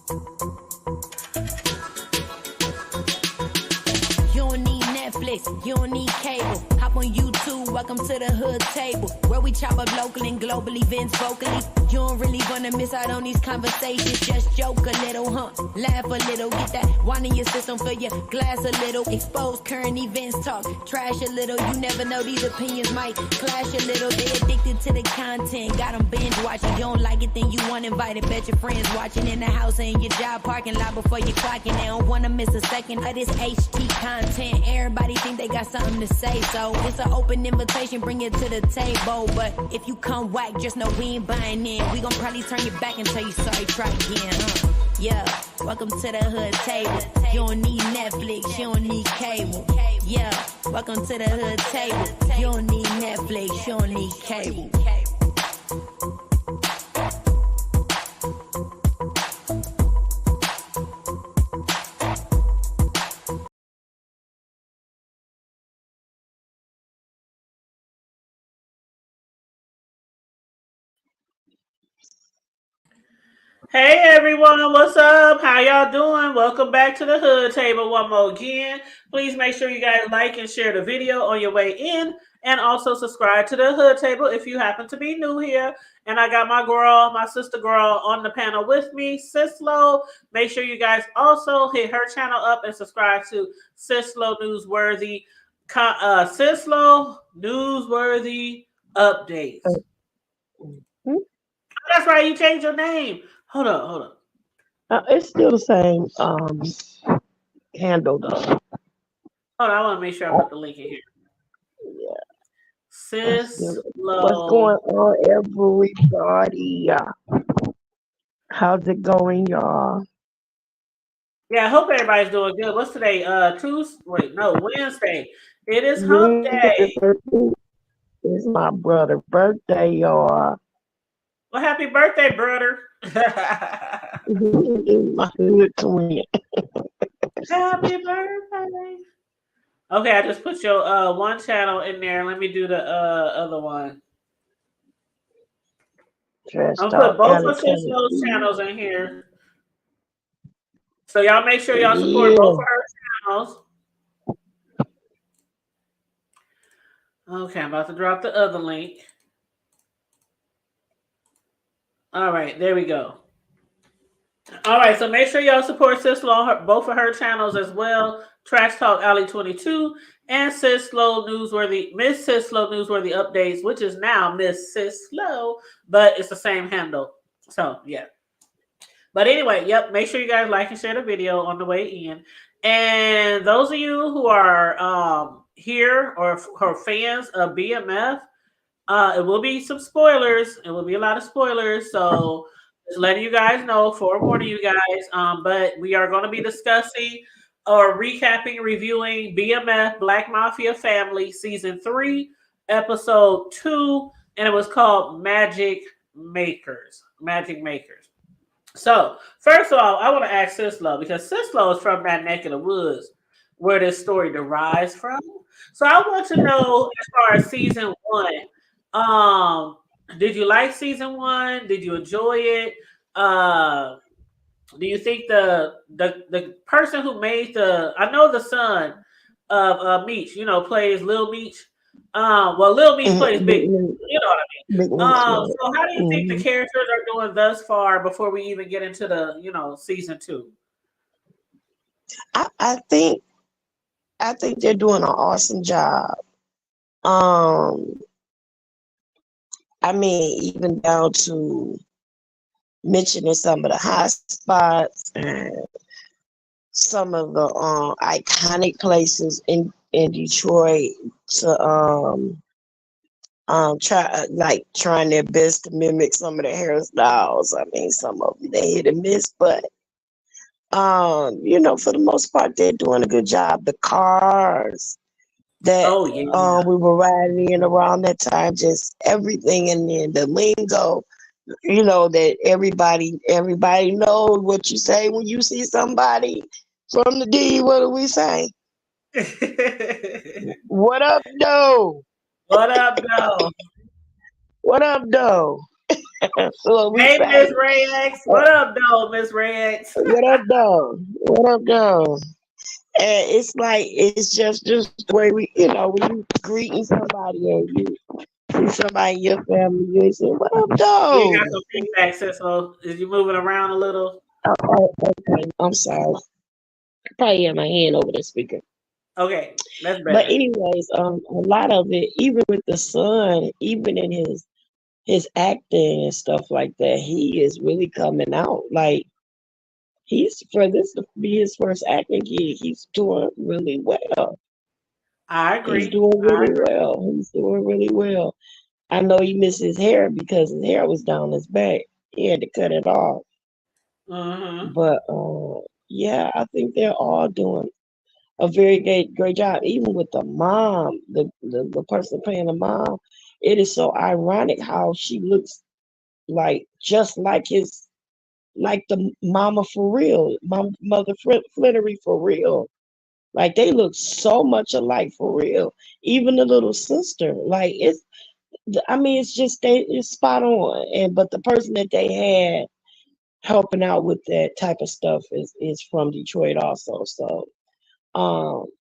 You don't need Netflix, you don't need cable. Hop on YouTube, welcome to the hood table, where we chop up local and global events vocally. You don't really wanna miss out on these conversations. Just joke a little, laugh a little, get that wine in your system, fill your glass a little. Expose current events, talk trash a little. You never know, these opinions might clash a little. They addicted to the content, got them binge watching. You don't like it, then you want invited. Bet your friends watching in the house and your job parking lot before you clocking. They don't wanna miss a second of this HT content. Everybody think they got something to say, so it's an open invitation, bring it to the table. But if you come whack, just know we ain't buying in. We gon' probably turn your back and tell you sorry, try again, Yeah, welcome to the hood table. You don't need Netflix, you don't need cable. Yeah, welcome to the hood table. You don't need Netflix, you don't need cable. Hey everyone, what's up? How y'all doing? Welcome back to the Hood Table one more again. Please make sure you guys like and share the video on your way in, and also subscribe to the Hood Table if you happen to be new here. And I got my girl, my sister girl on the panel with me, Sislo. Make sure you guys also hit her channel up and subscribe to Sislo Newsworthy. Sislo Newsworthy Updates. That's right, you changed your name. Hold on. It's still the same handle though. Hold on, I want to make sure I put the link in here. Yeah. Sislo. What's going on, everybody? How's it going, y'all? Yeah, I hope everybody's doing good. What's today? Wednesday. It is hump day. It's my brother's birthday, y'all. Well, happy birthday, brother. My hood twin. Happy birthday. Okay, I just put your one channel in there. Let me do the other one. I'll put both of those channels in here. So y'all make sure y'all support both of her channels. Okay, I'm about to drop the other link. All right, there we go. All right, so make sure y'all support Sislo on both of her channels as well. Trash Talk Alley 22 and Sislo Newsworthy, Miss Sislo Newsworthy Updates, which is now Miss Sislo, but it's the same handle. So yeah. But anyway, yep, make sure you guys like and share the video on the way in. And those of you who are here or fans of BMF, it will be some spoilers. It will be a lot of spoilers. So just letting you guys know, forewarning you guys. But we are going to be discussing or recapping, reviewing BMF Black Mafia Family Season 3, Episode 2. And it was called Magic Makers. Magic Makers. So first of all, I want to ask Sislo, because Sislo is from that neck of the woods where this story derives from. So I want to know, as far as Season 1, did you like Season 1? Did you enjoy it? Do you think the person who made I know the son of Meech, plays Lil Meech. Well, Lil Meech plays Big, you know what I mean? So how do you think the characters are doing thus far before we even get into the, Season 2? I think they're doing an awesome job. I mean, even down to mentioning some of the hot spots and some of the iconic places in Detroit to trying their best to mimic some of the hairstyles. I mean, some of them they hit and miss, but for the most part, they're doing a good job. The cars that we were riding in around that time, just everything, and then the lingo, that everybody knows what you say when you see somebody from the D. What do we say? What up, though? What up, though? What up, though? So we Hey, say, Miss Ray X. What up, though, Miss Ray X? what up, though? What up, though? And it's like it's just the way we, when you greeting somebody and you see somebody in your family, you say, "What up, You though?" got some feedback, sis. So is you moving around a little? Oh, okay. I'm sorry. I probably have my hand over the speaker. Okay, that's But better. anyways, a lot of it, even with the son, even in his acting and stuff like that, he is really coming out. Like he's for this to be his first acting gig, he's doing really well. I He's agree. doing I really agree. well. He's doing really well. I know he missed his hair because his hair was down his back. He had to cut it off. Mm-hmm. But yeah, I think they're all doing a very great job. Even with the mom, the person playing the mom, it is so ironic how she looks like just like like the mama for real, mother Flittery for real. Like they look so much alike for real. Even the little sister, like I mean, it's just it's spot on. And but the person that they had helping out with that type of stuff is from Detroit also. So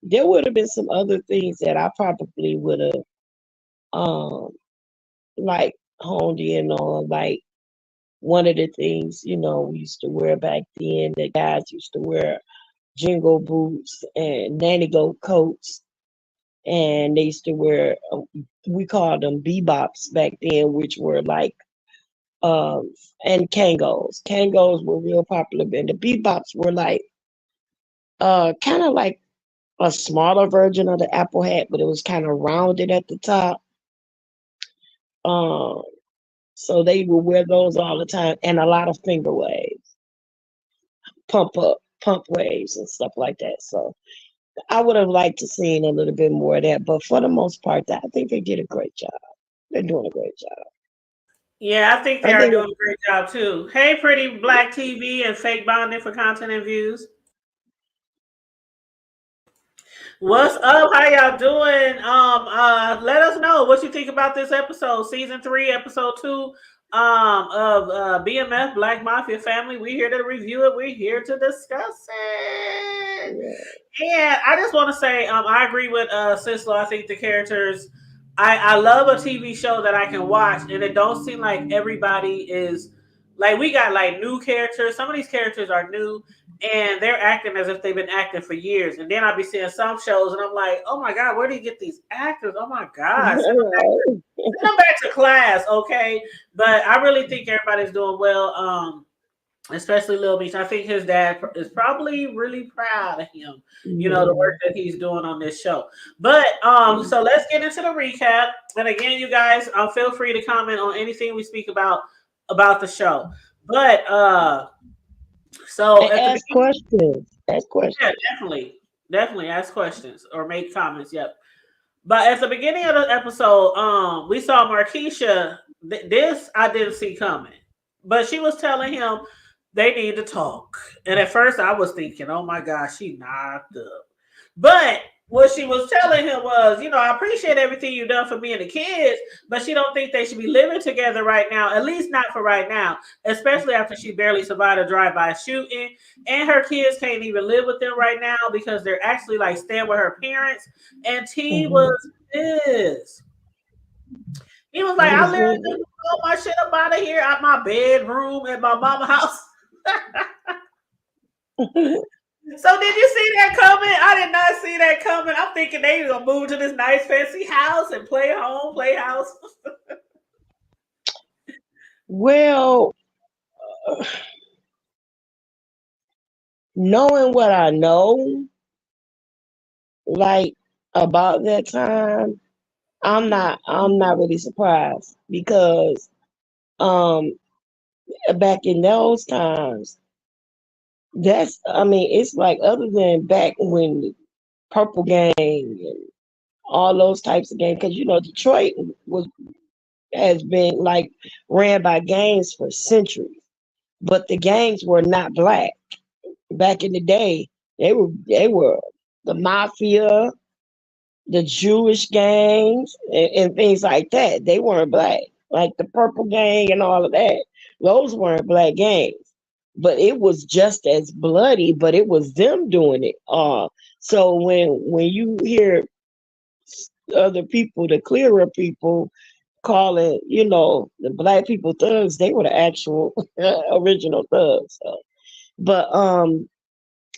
there would have been some other things that I probably would have um like honed in on, like one of the things, we used to wear back then, the guys used to wear jingle boots and nanny goat coats, and they used to wear, we called them bebops back then, which were like, um, and Kangos. Kangos were real popular, and the bebops were like, kind of like a smaller version of the apple hat, but it was kind of rounded at the top. Um, so they would wear those all the time, and a lot of finger waves, pump waves, and stuff like that. So I would have liked to seen a little bit more of that, but for the most part, I think they did a great job. They're doing a great job. Yeah, I think they I are think, doing a great job too. Hey, Pretty Black TV and Fake Bonding for content and views. What's up? How y'all doing? Let us know what you think about this episode, season 3, episode 2, of BMF Black Mafia Family. We're here to review it. We're here to discuss it. And I just want to say, I agree with Sislo. I think the characters, I love a TV show that I can watch, and it don't seem like everybody is like we got like new characters. Some of these characters are new, and they're acting as if they've been acting for years. And then I'll be seeing some shows, and I'm like, oh my god, where do you get these actors? Oh my god, send them back to class, okay? But I really think everybody's doing well. Especially Lil Beach. I think his dad is probably really proud of him, the work that he's doing on this show. But so let's get into the recap. And again, you guys, feel free to comment on anything we speak about the show. But so and at the ask beginning, questions. Ask questions. yeah, definitely ask questions or make comments. Yep. But at the beginning of the episode, we saw Markeisha. This I didn't see coming, but she was telling him they need to talk. And at first, I was thinking, "Oh my gosh, she knocked up." But what she was telling him was, I appreciate everything you've done for me and the kids, but she don't think they should be living together right now, at least not for right now, especially after she barely survived a drive-by shooting. And her kids can't even live with them right now because they're actually like staying with her parents. And T was pissed. He was like, I literally took all my shit up out of here, out my bedroom at my mama's house. So did you see that coming? I did not see that coming. I'm thinking they were gonna move to this nice fancy house and play house. Well, knowing what I know, like about that time, I'm not really surprised because um back in those times, it's like other than back when the Purple Gang and all those types of gangs, because Detroit has been like ran by gangs for centuries, but the gangs were not black. Back in the day, they were the mafia, the Jewish gangs, and things like that. They weren't black. like the Purple Gang and all of that. Those weren't black gangs, but it was just as bloody. But it was them doing it. So when you hear other people, the clearer people, call it, the black people thugs, they were the actual original thugs. So. But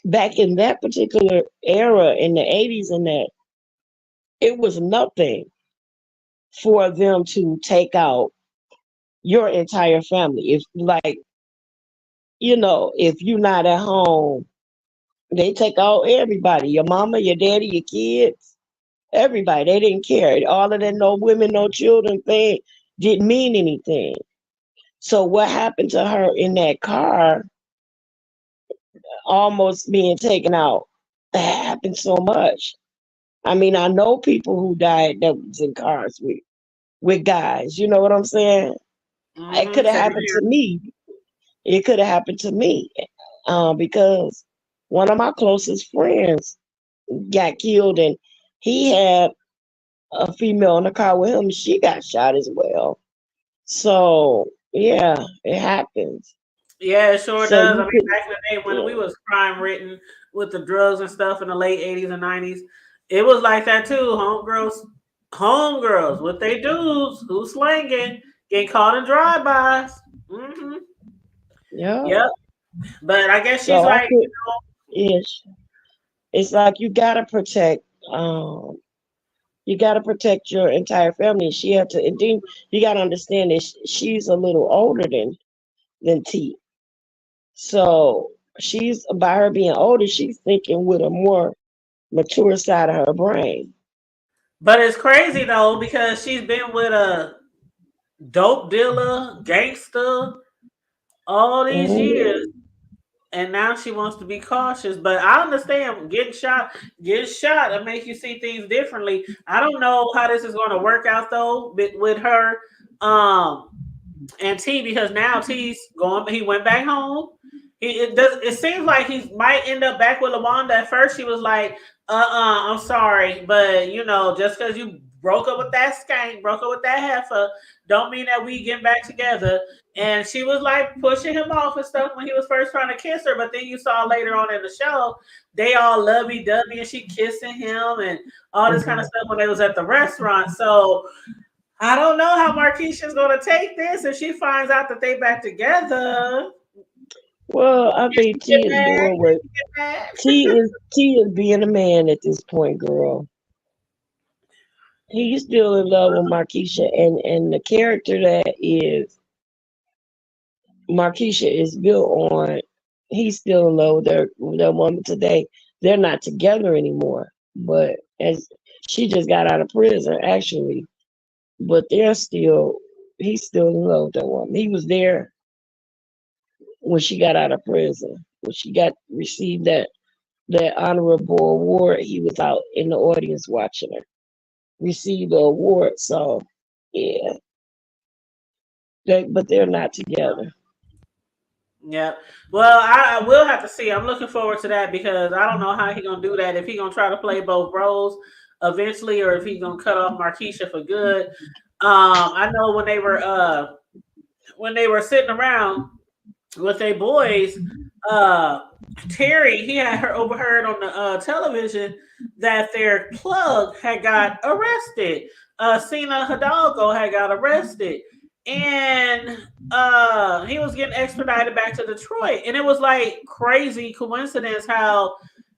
back in that particular era in the 80s and that, it was nothing for them to take out your entire family. If like, if you're not at home, they take out everybody, your mama, your daddy, your kids, everybody. They didn't care. All of that no women, no children thing didn't mean anything. So what happened to her in that car, almost being taken out, that happened so much. I mean, I know people who died that was in cars with guys. You know what I'm saying? It could have Same happened here. to me. It could have happened to me, because one of my closest friends got killed, and he had a female in the car with him. She got shot as well. So yeah, it happens. Yeah, it sure So does. I you mean, could, back in the day when yeah, we was crime written with the drugs and stuff in the late 80s and 90s, it was like that too. Homegirls with they dudes who slanging, getting caught in drive-bys. Mm-hmm. yeah. Yep. But I guess she's So I like, could, yes, it's like um you gotta protect your entire family. She had to, and then you gotta understand that she's a little older than T. So she's, by her being older, she's thinking with a more mature side of her brain. but it's crazy though because she's been with a dope dealer, gangster all these years. Mhm. And now she wants to be cautious. But I understand getting shot and make you see things differently. I don't know how this is going to work out though with her um and T, because now T's going. He went back home. It seems like he might end up back with LaWanda. At first, she was like, I'm sorry, but just because you broke up with that skank, broke up with that heifer, don't mean that we get back together." And she was like pushing him off and stuff when he was first trying to kiss her. But then you saw later on in the show, they all lovey dovey and she kissing him and all this kind of Mhm. stuff when they was at the restaurant. So I don't know how Marquisha's going to take this if she finds out that they back together. Well, I Can think she get T is mad? doing Can what she get mad? T is being a man at this point, girl. He's still in love with Marquisha, and the character that is Marquisha is built on. He's still in love with their woman today. They're not together anymore, but as she just got out of prison, actually. But he's still in love with that woman. He was there when she got out of prison. When she received that honorable award, he was out in the audience watching her receive the award. So yeah, but they're not together. Yeah. Well, I will have to see. I'm looking forward to that because I don't know how he gonna do that. If he gonna try to play both roles eventually, or if he's gonna cut off Marquisha for good. I know when they were sitting around with their boys, uh, Terry, he had her overheard on the television that their plug had got arrested. Cena Hidalgo had got arrested, and he was getting extradited back to Detroit. And it was like crazy coincidence how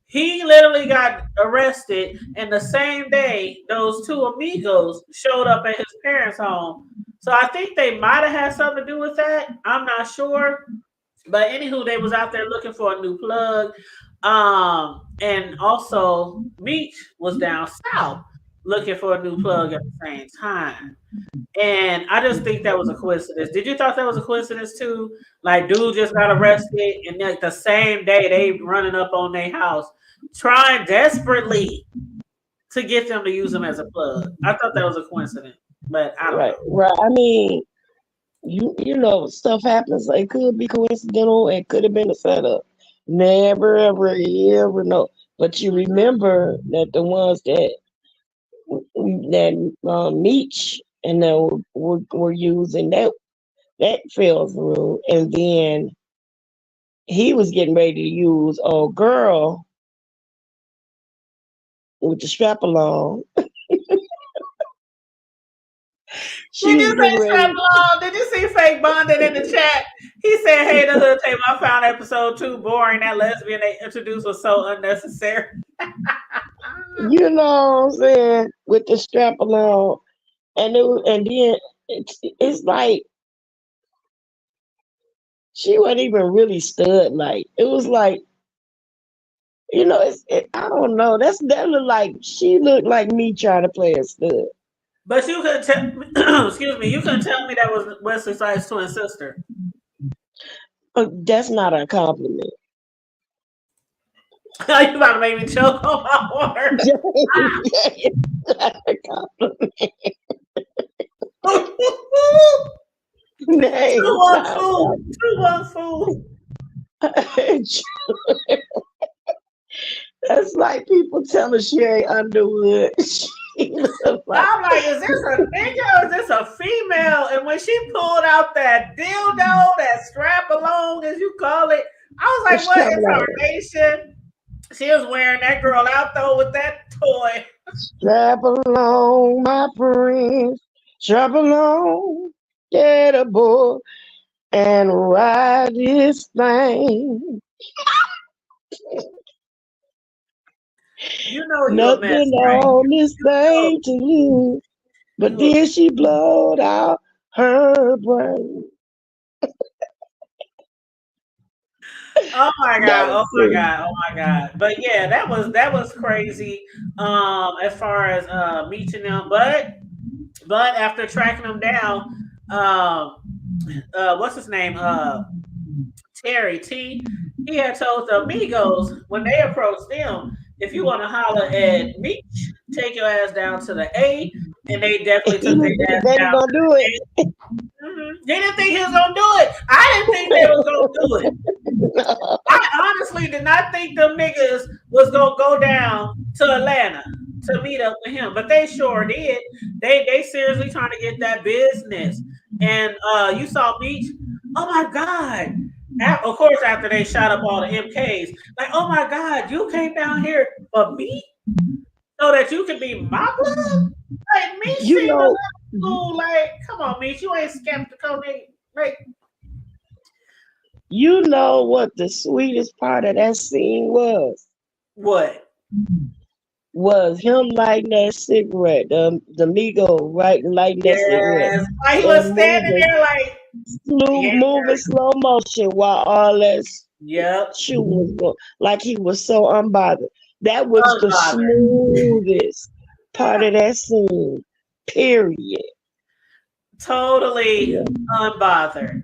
he literally got arrested, and the same day those two amigos showed up at his parents' home. So I think they might have had something to do with that. I'm not sure. But anywho, they was out there looking for a new plug. And also Meech was down south looking for a new plug at the same time. And I just think that was a coincidence. Did you thought that was a coincidence too? Like dude just got arrested and like the same day they running up on their house, trying desperately to get them to use them as a plug. I thought that was a coincidence, but I don't Right, know. right. I mean, you know, stuff happens. It could be coincidental. It could have been a setup. Never, ever, you ever know. But you Mhm. remember that the ones that Meech and then we're using that fell through, and then he was getting ready to use old girl with the strap along. She Did was you getting say strap ready. along? Did you see Fake Bonded in the chat? He said, "Hey, the hood table. I found episode 2 boring. That lesbian they introduced was so unnecessary." You know what I'm saying? With the strap along, and then it's like she wasn't even really stud. Like it was like, you know, I don't know. That looked like she looked like me trying to play a stud. But you couldn't tell. Excuse me. You couldn't tell me that was Wesley Snipes' twin sister. That's not a compliment. You about to make me choke on my words. It's not a compliment. Two one fool. 2-1 fool. That's like people telling Sherry Underwood. I'm like, is this a nigga or is this a female? And when she pulled out that dildo, that strap along, as you call it, I was like, what incarnation? She was wearing that girl out though with that toy. Strap along, my friend. Strap along, get aboard and ride this thing. You know you Nothing a mess, right? on this thing to lose. But then she blowed out her brain. Oh my god! Oh my god! Oh my god! But yeah, that was crazy. As far as meeting them, but after tracking them down, what's his name? Terry T. He had told the Amigos when they approached them, if you want to holler at Meech, take your ass down to the A, and they definitely took their ass down. Gonna do it. They didn't think he was gonna do it. I didn't think they was gonna do it. No. I honestly did not think them niggas was gonna go down to Atlanta to meet up with him, but they sure did. They seriously trying to get that business. And you saw Meech. Oh my god. Of course, after they shot up all the MKs, like, oh my god, you came down here for me so that you can be my blood. Like Meech seemed a little cool. Like, come on, Meech, you ain't skeptical, nigga. Like, you know what the sweetest part of that scene was? What? Was him lighting that cigarette, the Migo lighting that cigarette. He was standing there like moving slow motion while all that shooting was going, like he was so unbothered. That was the smoothest part of that scene. Period. Totally unbothered.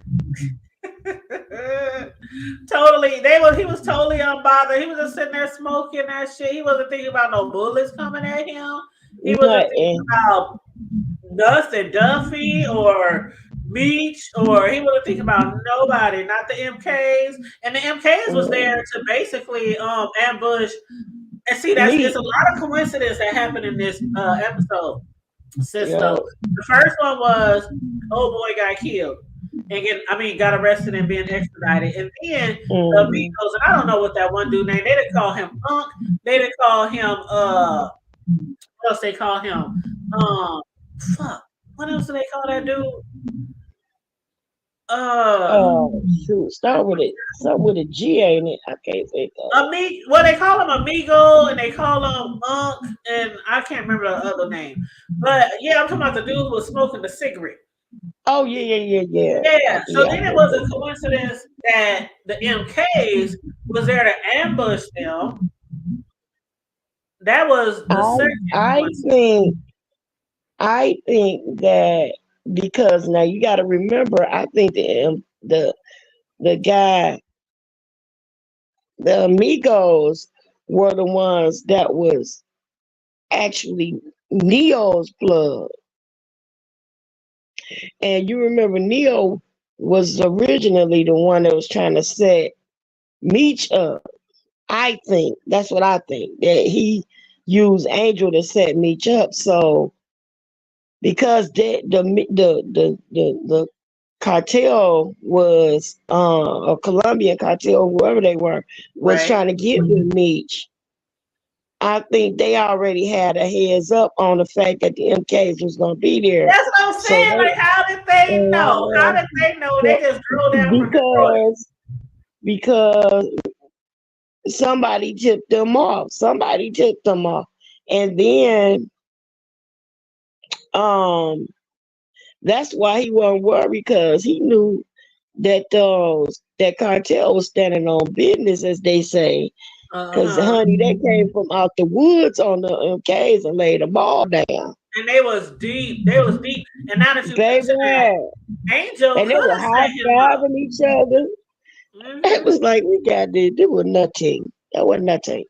Totally. He was totally unbothered. He was just sitting there smoking that shit. He wasn't thinking about no bullets coming at him. He wasn't thinking about Dustin Duffy or Meech, or he wasn't thinking about nobody, not the MKs. And the MKs was there to basically ambush. And see, it's a lot of coincidence that happened in this episode. Sisto. The first one was old boy got killed and got arrested and being extradited. And then the Amigos, and I don't know what that one dude named. They didn't call him Punk. They didn't call him what else they call him? Fuck. What else do they call that dude? Shoot, start with a G, ain't it? I can't say that. Well, they call him Amigo and they call him Unk, and I can't remember the other name. But yeah, I'm talking about the dude who was smoking the cigarette. Oh yeah. Yeah. So then it was a coincidence that the MKs was there to ambush them. That was the second. I think that because now you got to remember, I think the guy, the Amigos were the ones that was actually Neo's plug. And you remember Neo was originally the one that was trying to set Meech up. I think that's what I think, that he used Angel to set Meech up. So because the cartel was a Colombian cartel, whoever they were, was Right. trying to get with Meech. I think they already had a heads up on the fact that the MKs was going to be there. That's what I'm So saying. Like, how did they know? How did they know? They just drove down from Detroit. because somebody tipped them off. Somebody tipped them off. And then that's why he wasn't worried, because he knew that that cartel was standing on business, as they say. Because honey, they came from out the woods on the MKs and laid them all down. And they was deep. They was deep. And now that you Baby, mention that, Angel and they could were have high set him up. fiving each other. It was like, we got this. It was nothing. That was nothing.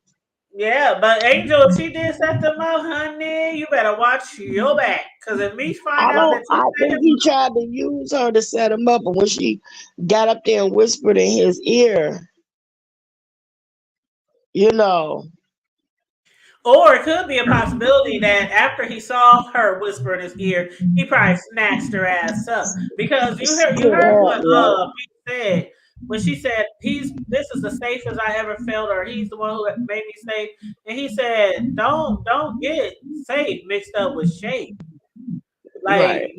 Yeah, but Angel, she did set them up, honey. You better watch your back. Because if me find out that you I set think him he up, tried to use her to set him up, but when she got up there and whispered in his ear, you know. or it could be a possibility that after he saw her whisper in his ear, he probably snatched her ass up. Because you heard what Pete said when she said this is the safest I ever felt, or he's the one who made me safe. And he said, don't get safe mixed up with shape. Like Right.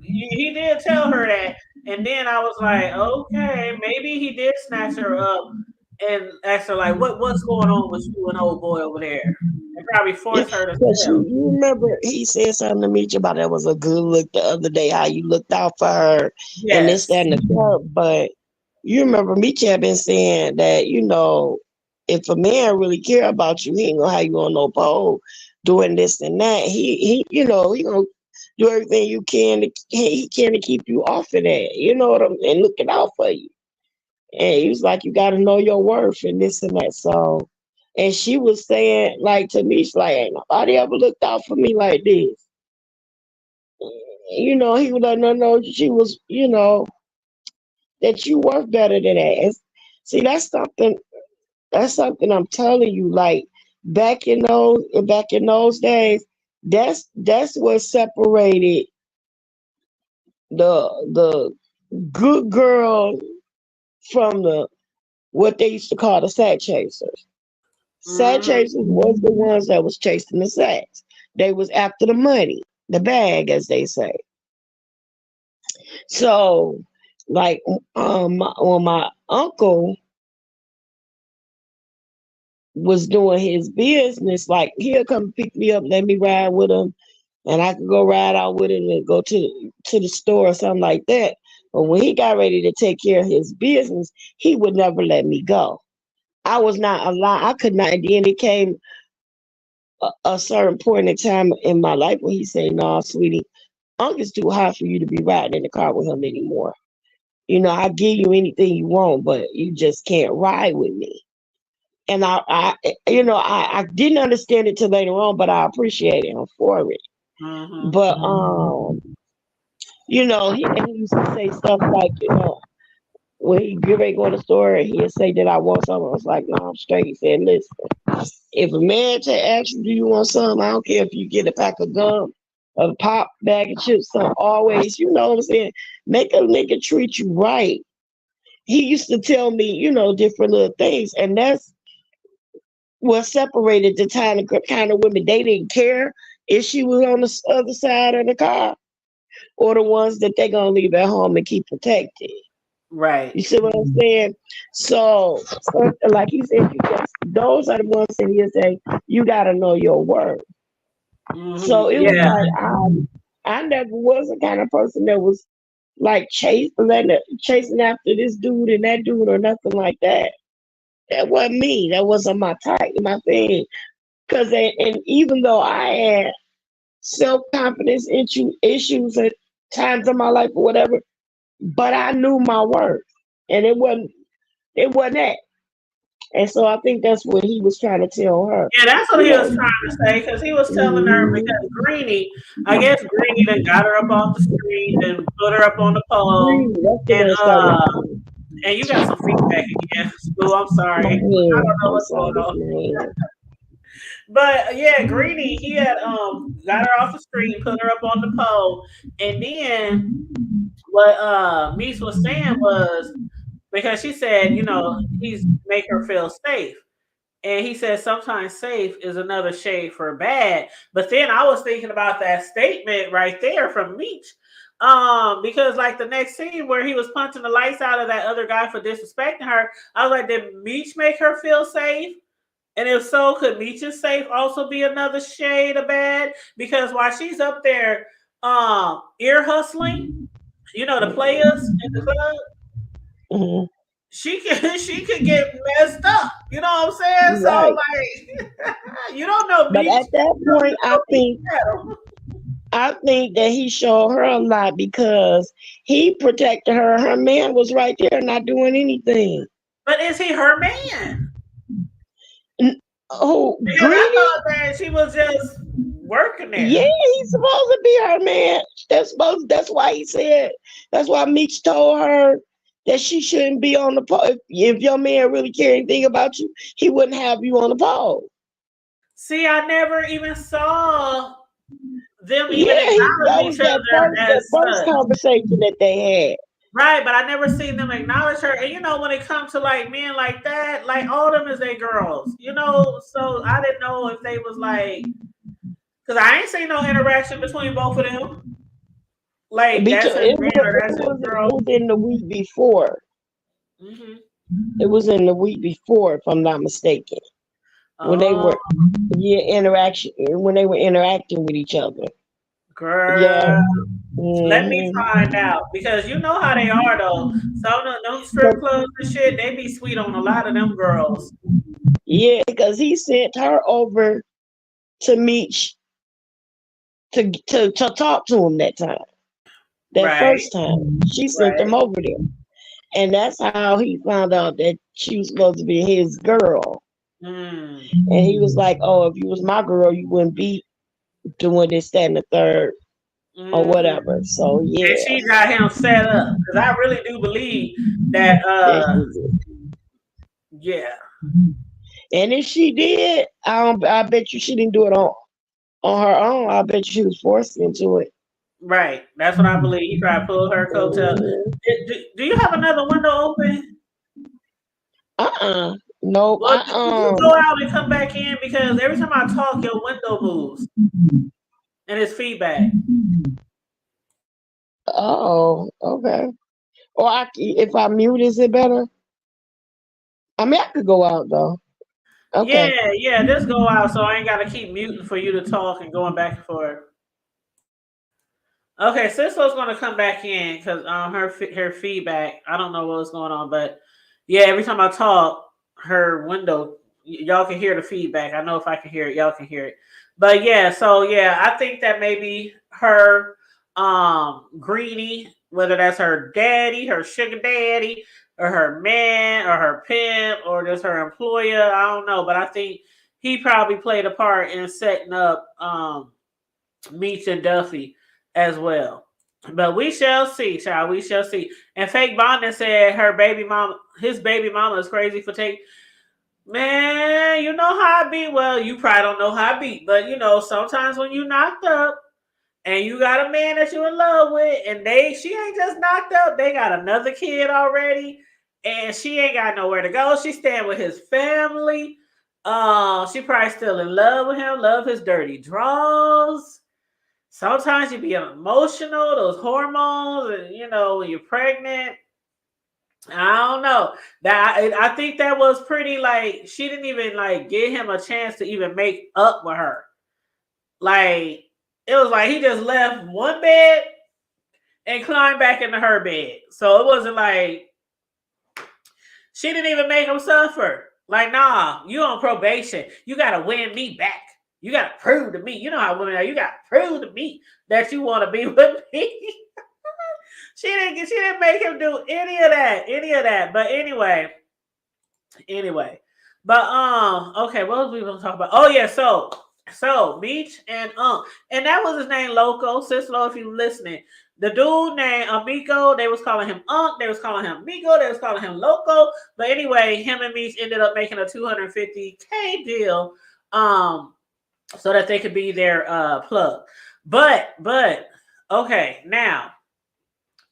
he did tell her that, and then I was like, okay, maybe he did snatch her up and ask her like, what's going on with you and old boy over there, and probably Yeah, force her to because tell. you remember he said something to me about that was a good look the other day, how you looked out for her and this, Yes. that, and the third. But you remember Meech had been saying that, if a man really care about you, he ain't gonna have you on no pole doing this and that. He gonna do everything he can to keep you off of that. You know what I'm and looking out for you. And he was like, you gotta know your worth and this and that. So, and she was saying, like, to me, she's like, ain't nobody ever looked out for me like this. He was like, no, she was, that you worth better than that. See, that's something I'm telling you. Like, back in those days, that's what separated the good girl from what they used to call the sack chasers. Sack Mm-hmm. chasers was the ones that was chasing the sacks. They was after the money, the bag, as they say. So, like, when my uncle was doing his business, like, he'll come pick me up, let me ride with him, and I could go ride out with him and go to the store or something like that. But when he got ready to take care of his business, he would never let me go. I was not allowed. I could not. And then it came a certain point in time in my life when he said, "No, sweetie, Uncle's too high for you to be riding in the car with him anymore. I'll give you anything you want, but you just can't ride with me." And I didn't understand it till later on, but I appreciated him for it. Mm-hmm. But he used to say stuff like, when he get ready to go to the store, he'd say that I want something. I was like, no, I'm straight. He said, listen, if a man asks you, do you want something? I don't care if you get a pack of gum, a pop bag of chips, something. Always, you know what I'm saying? Make a nigga treat you right. He used to tell me, different little things. And that's what separated the kind of women. They didn't care if she was on the other side of the car, or the ones that they going to leave at home and keep protected. Right. You see what I'm saying? So like he said, those are the ones that he'll say, you got to know your worth. Mm-hmm. So it was Yeah. like, I never was the kind of person that was like chasing after this dude and that dude or nothing like that. That wasn't me. That wasn't my type, my thing. And even though I had self-confidence issues at times in my life or whatever, but I knew my worth. And it wasn't that. And so I think that's what he was trying to tell her. Yeah, that's what he was trying to say, because he was telling her, because I guess Greenie then got her up off the street and put her up on the pole, That's the and one start with. you got some feedback again, Boo. I'm My sorry, I hand. don't know I'm what's going sorry, on. it's my hand. But yeah, Greenie, he had got her off the street, put her up on the pole, and then what Meese was saying was because she said, he's make her feel safe. And he said sometimes safe is another shade for bad. But then I was thinking about that statement right there from Meech. Because like the next scene where he was punching the lights out of that other guy for disrespecting her, I was like, did Meech make her feel safe? And if so, could Meech's safe also be another shade of bad? Because while she's up there ear hustling, the players in the club, Mm-hmm. she could get messed up. You know what I'm saying? So Right. like you don't know But Meech. at that point, I think that he showed her a lot because he protected her. Her man was right there, not doing anything. But is he her man? Oh, Because I Greenie? thought that she was just working Yeah, there. he's supposed to be her man. That's why he said. That's why Meech told her that she shouldn't be on the pole. If your man really cared anything about you, he wouldn't have you on the pole. See, I never even saw them even Yeah, that acknowledge was each other that as first such. conversation that they had. Right, but I never seen them acknowledge her. And when it comes to like men like that, like all of them is they girls, So I didn't know if they was like, because I ain't seen no interaction between both of them. Like that's his man or that's his It girl. was in the week before. Mm-hmm. It was in the week before, if I'm not mistaken, when they were when they were interacting with each other. Yeah. Girl, let me Mm-hmm. find out because you know how they are though. Some of them strip clubs and shit, they be sweet on a lot of them girls. Yeah, because he sent her over to meet to talk to him that time. That Right, first time, she sent right. him over there, and that's how he found out that she was supposed to be his girl. Mm. And he was like, "Oh, if you was my girl, you wouldn't be doing this, that, and the third, or Mm-hmm. whatever." So And yeah, she got him set up because I really do believe that. that she did. Yeah, And if she did, I bet you she didn't do it on her own. I bet you she was forced into it. right. That's what I believe. He tried to pull her coattail. Mm-hmm. Do you have another window open? Nope. Well, you go out and come back in because every time I talk, your window moves and it's feedback. Oh, okay. Or if I mute, is it better? I mean, I could go out though. Okay. Yeah, just go out so I ain't got to keep muting for you to talk and going back and forth. Okay, Cisco's going to come back in because her feedback. I don't know what's going on, but yeah, every time I talk, her window, y'all can hear the feedback. I know if I can hear it, y'all can hear it. But yeah, so yeah, I think that maybe her Greenie, whether that's her daddy, her sugar daddy, or her man, or her pimp, or just her employer, I don't know, but I think he probably played a part in setting up Meech and Duffy as well. But we shall see, child. We shall see. And Fake Bonding said his baby mama is crazy for take. Man, you know how I be. Well, you probably don't know how I be, but sometimes when you knocked up and you got a man that you in love with, and she ain't just knocked up, they got another kid already, and she ain't got nowhere to go. She staying with his family. She probably still in love with him, love his dirty draws. Sometimes you be emotional, those hormones, and when you're pregnant. I don't know. I think that was pretty like she didn't even like give him a chance to even make up with her. Like it was like he just left one bed and climbed back into her bed. So it wasn't like she didn't even make him suffer. Like, nah, you on probation. You gotta win me back. You gotta prove to me. You know how women are. You gotta prove to me that you want to be with me. She didn't make him do any of that. But anyway. But okay, what was we gonna talk about? Oh yeah, so Meech and that was his name, Loco. Sislo, if you listening. The dude named Amico, they was calling him they was calling him Migo, they was calling him Loco. But anyway, him and Meech ended up making a $250K deal so that they could be their plug. But okay, now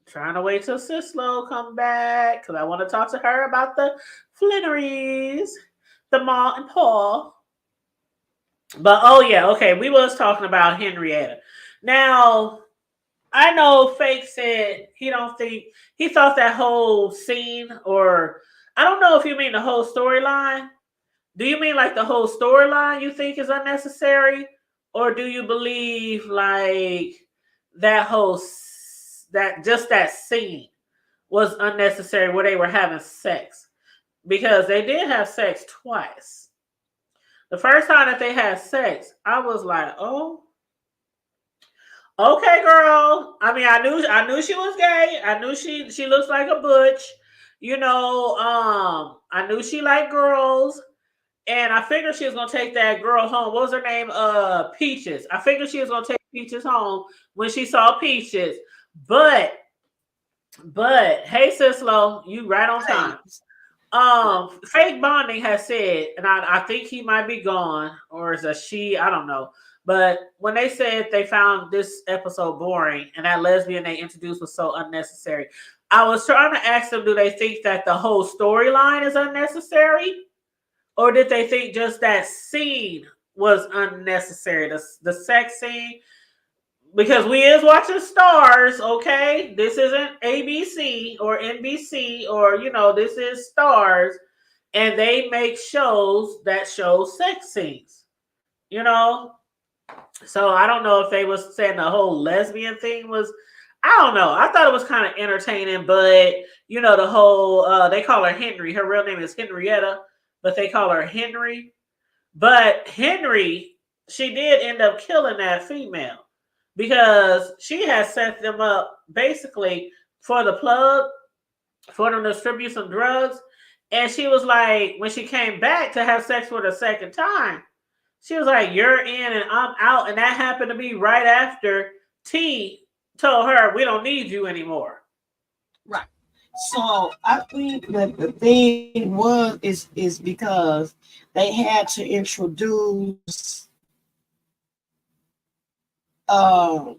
trying to wait till Sislo come back because I want to talk to her about the Flannerys, the Ma and Paul. But oh yeah, okay, we was talking about Henrietta. Now I know Fake said he thought that whole scene, or I don't know if you mean the whole storyline. Do you mean like the whole storyline you think is unnecessary? Or do you believe like that that scene was unnecessary where they were having sex? Because they did have sex twice. The first time that they had sex, I was like, oh, okay, girl. I mean, I knew she was gay. I knew she looks like a butch. I knew she liked girls. And I figured she was gonna take that girl home. What was her name? Peaches. I figured she was gonna take Peaches home when she saw Peaches. But hey, Sislo, you right on time. Fake Bonding has said, and I think he might be gone, or is a she, I don't know. But when they said they found this episode boring and that lesbian they introduced was so unnecessary, I was trying to ask them, do they think that the whole storyline is unnecessary? Or did they think just that scene was unnecessary? The sex scene? Because we is watching Stars, okay? This isn't ABC or NBC or, this is Stars. And they make shows that show sex scenes, So I don't know if they was saying the whole lesbian thing was, I don't know. I thought it was kind of entertaining, but, the whole, they call her Henry. Her real name is Henrietta, but they call her Henry. But Henry, she did end up killing that female because she had set them up basically for the plug, for them to distribute some drugs. And she was like, when she came back to have sex for the second time, she was like, you're in and I'm out. And that happened to be right after T told her, we don't need you anymore. Right. So I think that the thing is because they had to introduce that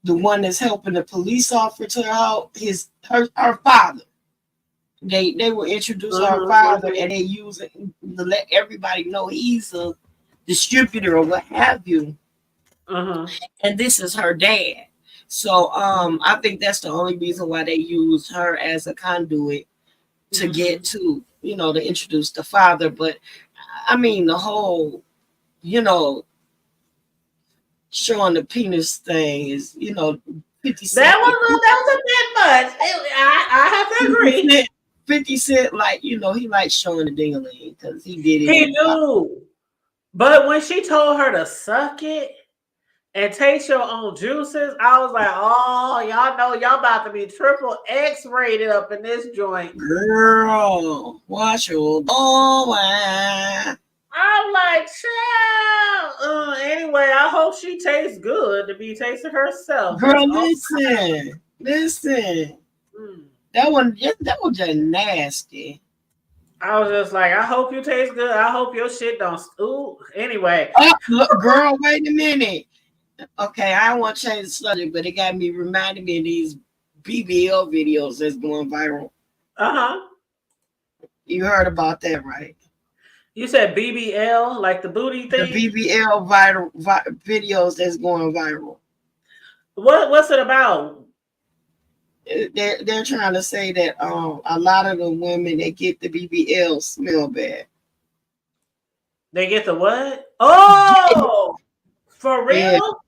the one that's helping the police officer out, her father. They will introduce her father and they use it to let everybody know he's a distributor or what have you. And this is her dad. So I think that's the only reason why they use her as a conduit to get to, to introduce the father. But I mean, the whole, showing the penis thing is, 50 Cent. That was a bit much. I have to agree. 50 Cent, he likes showing the ding-a-ling because he did it. He knew. But when she told her to suck it and taste your own juices, I was like, oh, y'all know y'all about to be triple X rated up in this joint. Girl, watch your I'm like, child. Anyway, I hope she tastes good to be tasting herself. Girl, listen. That one just nasty. I was just like, I hope you taste good. I hope your shit don't. Ooh. Anyway. Look, girl, wait a minute. Okay, I don't want to change the subject, but it got me reminding me of these BBL videos that's going viral. You heard about that, right? You said BBL, like the booty thing? The BBL viral videos that's going viral. What's it about? They're trying to say that a lot of the women that get the BBL smell bad. They get the what? Oh, for real?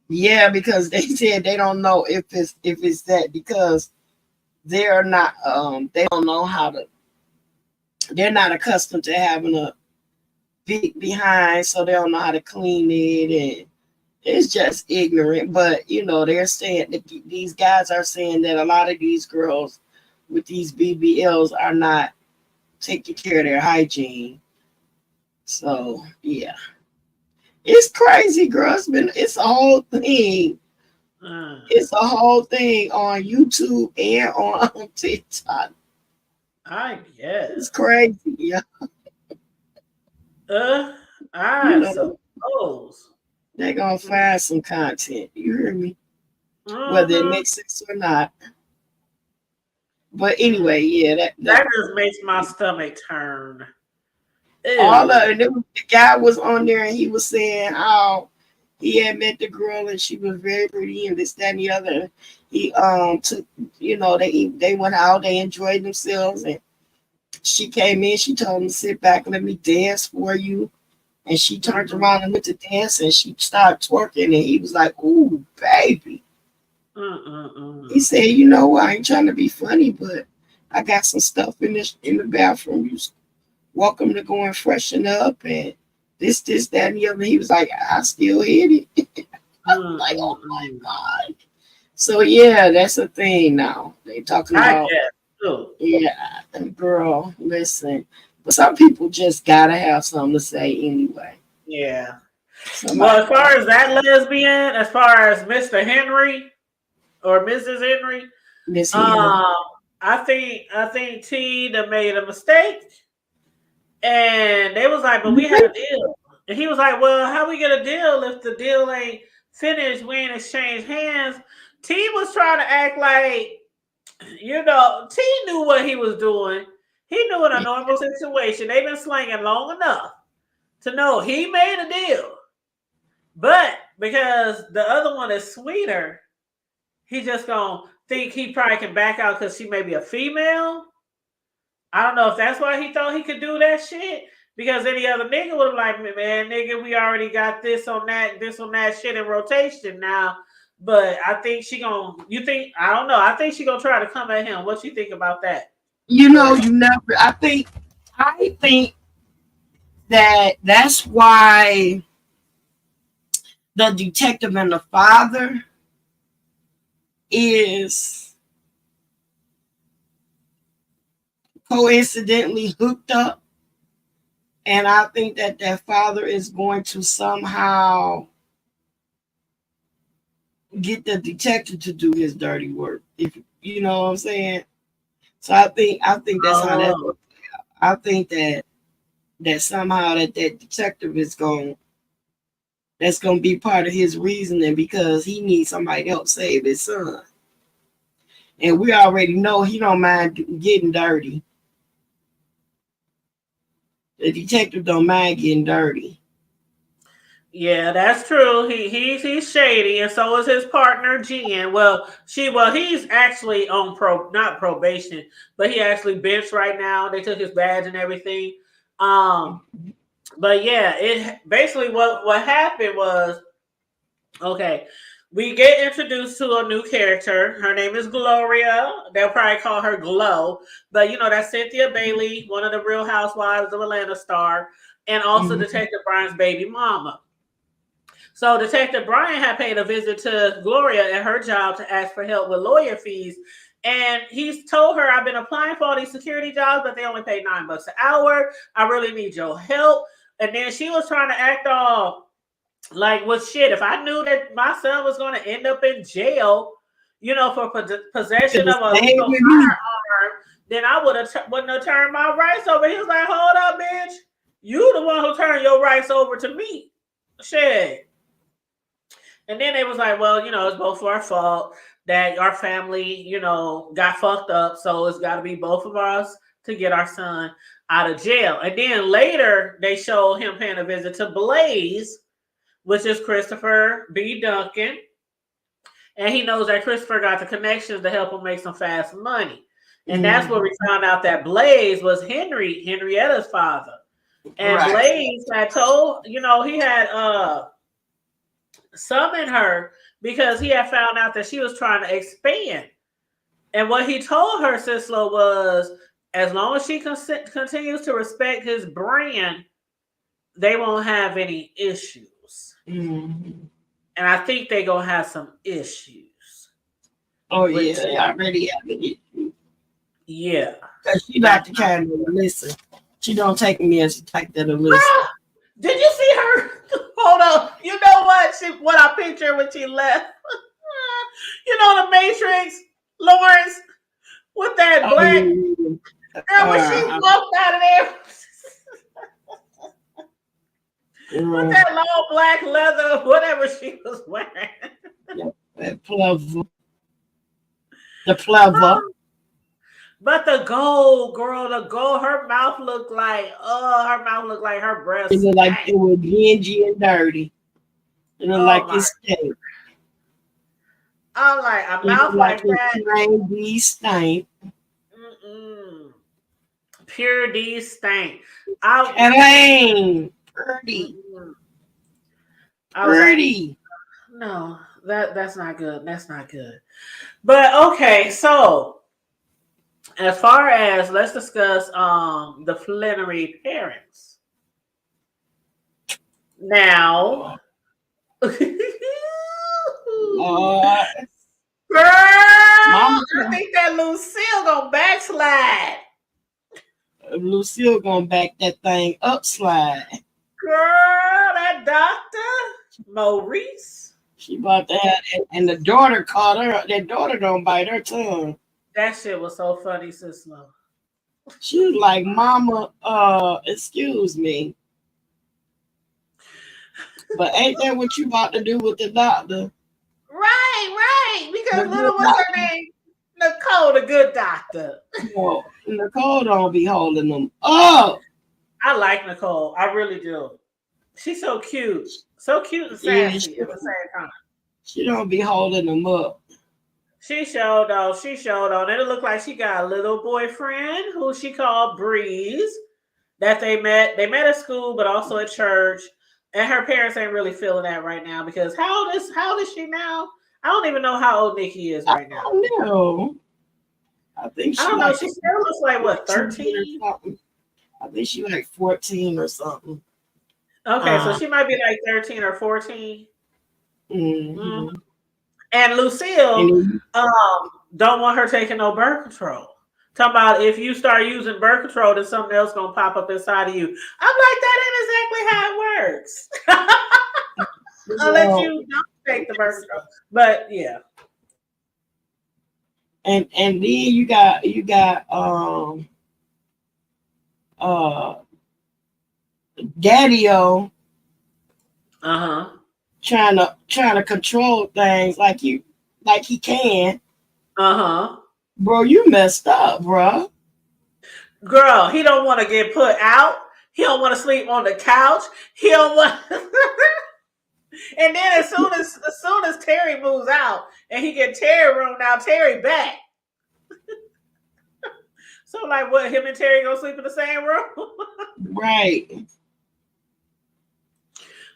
Yeah, because they said they don't know if it's that because they're not they don't know how to. They're not accustomed to having a big behind, so they don't know how to clean it, and it's just ignorant. But they're saying that these guys are saying that a lot of these girls with these BBLs are not taking care of their hygiene. So yeah, it's crazy, girl. It's a whole thing. It's a whole thing on YouTube and on TikTok. I guess it's crazy, yeah. I suppose they're gonna find some content. You hear me? Whether it Mm-hmm. makes sense or not. But anyway, yeah, that just makes my stomach turn. Ew. All of it. The guy was on there and he was saying how he had met the girl and she was very pretty and this, that, and the other. He took, they went out, they enjoyed themselves, and she came in, she told him to sit back and let me dance for you. And she turned around and went to dance and she started twerking and he was like, "Ooh, baby." He said, "You know what? I ain't trying to be funny, but I got some stuff in the bathroom. You welcome to go and freshen up and this, that, and the other." He was like, "I still hit it." I'm like, oh my God. So yeah, that's a thing now. They talking about yeah, girl, listen. But some people just gotta have something to say anyway. Yeah. Well, as far as that lesbian, as far as Mr. Henry or Mrs. Henry, I think T done made a mistake. And they was like, but we had a deal. And he was like, well, how we get a deal if the deal ain't finished? We ain't exchanged hands. T was trying to act like, T knew what he was doing. He knew in a normal situation. They've been slanging long enough to know he made a deal. But because the other one is sweeter, he just gonna think he probably can back out because she may be a female. I don't know if that's why he thought he could do that shit. Because any other nigga would have like, man, nigga, we already got this on that shit in rotation now. But I think I don't know. I think she gonna try to come at him. What you think about that? I think that's why the detective and the father is coincidentally hooked up. And I think that father is going to somehow get the detective to do his dirty work. If you know what I'm saying. So I think that's how that works. I think that somehow that detective is that's gonna be part of his reasoning because he needs somebody to help save his son. And we already know he don't mind getting dirty. The detective don't mind getting dirty. Yeah, that's true. He's shady, and so is his partner Jen. He's actually on not probation, but he actually benched right now. They took his badge and everything. But yeah, it basically what happened was, okay, we get introduced to a new character. Her name is Gloria. They'll probably call her Glow, but that's Cynthia Bailey, one of the Real Housewives of Atlanta star, and also Detective Brian's baby mama. So Detective Brian had paid a visit to Gloria at her job to ask for help with lawyer fees. And he's told her, I've been applying for all these security jobs, but they only pay $9 an hour. I really need your help. And then she was trying to act all like, well, shit, if I knew that my son was going to end up in jail, for possession of a legal firearm, then I wouldn't have turned my rights over. He was like, hold up, bitch. You the one who turned your rights over to me. Shit. And then they was like, well, it's both of our fault that our family, got fucked up. So it's got to be both of us to get our son out of jail. And then later they showed him paying a visit to Blaze, which is Christopher B. Duncan. And he knows that Christopher got the connections to help him make some fast money. And that's where we found out that Blaze was Henrietta's father. And Blaze had told, he had summoned her because he had found out that she was trying to expand. And what he told her, Sislo, was as long as she continues to respect his brand, they won't have any issues. And I think they're going to have some issues. Oh, yeah, they already have an issue. Yeah. Because she not the kind of listen. She don't take me as a type that'll listen. Did you see her? Hold on. You know what I pictured when she left? The Matrix, Lawrence, with that black girl when she walked out of there. With that long black leather, whatever she was wearing. Yeah, that plover. The plover. But the gold, girl, the gold, her mouth looked like her breasts. It looked like it was dingy and dirty. It looked like it stank. I'm like, a mouth like that. D stank. Pure D stank. Elaine. Pretty. Pretty. Like, no, that's not good. That's not good. But okay, so as far as let's discuss the Flannery parents. Now girl, I think that Lucille gonna backslide. Lucille gonna back that thing up slide. Girl, that doctor Maurice. She about to have it, and the daughter caught her. That daughter don't bite her tongue. That shit was so funny, sis. She was like, "Mama, excuse me, but ain't that what you about to do with the doctor?" Right. Because little what's her name? Nicole, the good doctor. Well, Nicole don't be holding them up. I like Nicole. I really do. She's so cute. So cute and sassy at the same time. She don't be holding them up. She showed on. And it looked like she got a little boyfriend who she called Breeze. That they met. They met at school, but also at church. And her parents ain't really feeling that right now because how old is she now? I don't even know how old Nikki is right now. I don't know. I think I don't know. She still looks like what, 13? I think she like 14 or something. Okay, so she might be like 13 or 14. Mm-hmm. And Lucille don't want her taking no birth control. Talking about if you start using birth control, then something else gonna pop up inside of you. I'm like, that ain't exactly how it works. Unless you don't take the birth control. But yeah. And then you got Daddy-O trying to control things like he can. Bro, you messed up, bro. Girl, he don't want to get put out. He don't want to sleep on the couch. He don't want. And then as soon as Terry moves out and he get Terry room, now Terry back. So like, what? Him and Terry gonna sleep in the same room? Right.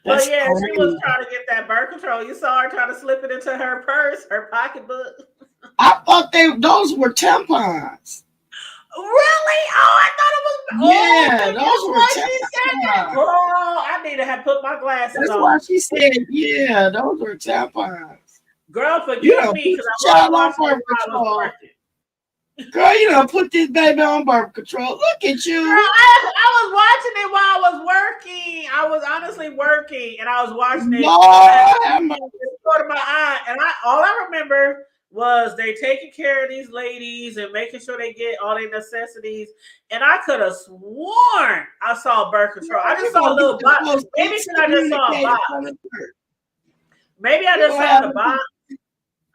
But yeah, crazy. She was trying to get that birth control. You saw her trying to slip it into her purse, her pocketbook. I thought those were tampons. Really? Oh, I thought it was. Yeah, those were tampons. Girl, I need to have put my glasses on. That's why she said, yeah, those were tampons. Girl, forgive me because I was watching birth control. Girl, you don't put this baby on birth control. Look at you. Girl, I was watching it while I was working. I was honestly working, and I was watching it. Go to my eye, and all I remember was they taking care of these ladies and making sure they get all their necessities. And I could have sworn I saw birth control. I just saw a little box. Maybe I just saw a box. Maybe I just saw the box.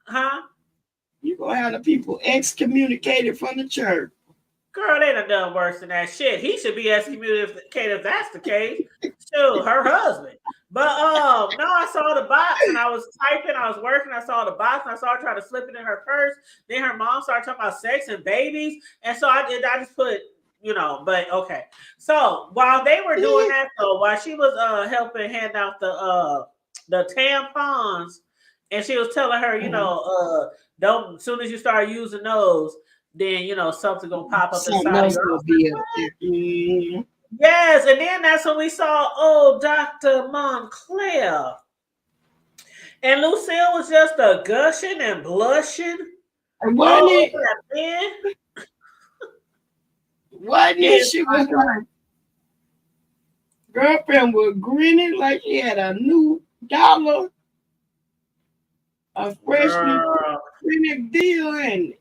Huh? You're going to have the people excommunicated from the church. Girl, they done worse than that shit. He should be excommunicated if that's the case. Shoot, her husband. But no, I saw the box and I was typing, I was working, I saw the box and I saw her try to slip it in her purse. Then her mom started talking about sex and babies. And so I just put, but okay. So while they were doing that though, while she was helping hand out the tampons, and she was telling her, don't as soon as you start using those, then something's gonna pop up inside of you. Yes, and then that's when we saw Dr. Montclair. And Lucille was just a gushing and blushing. And wasn't it? She was like, girlfriend was grinning like she had a new dollar, a freshly printed bill, and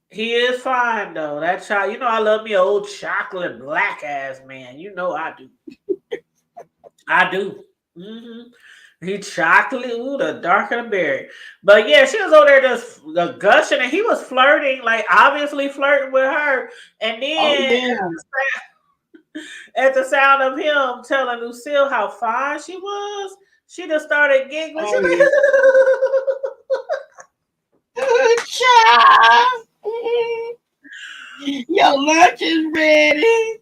he is fine though. That child, I love me an old chocolate black ass man. I do. I do. He chocolate, ooh, the darker the berry. But yeah, she was over there just gushing, and he was flirting, like obviously flirting with her. And then at the sound of him telling Lucille how fine she was, she just started giggling. She's like, good child. Your lunch is ready.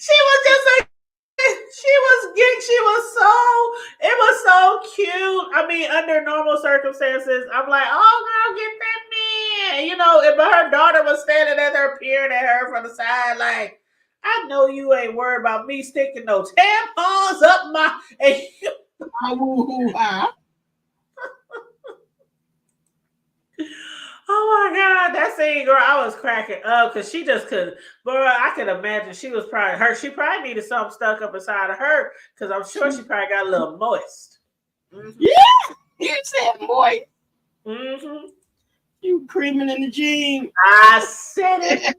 She was just like, it was so cute. I mean, under normal circumstances, I'm like, oh girl, get that man. You know, but her daughter was standing at her, peering at her from the side, like, I know you ain't worried about me sticking no tampons up my. Oh my God, that scene, girl, I was cracking up because she just couldn't. Bro, I could imagine she was probably her. She probably needed something stuck up inside of her because I'm sure she probably got a little moist. Yeah, you said moist. Mm-hmm. You creaming in the jean. I said it.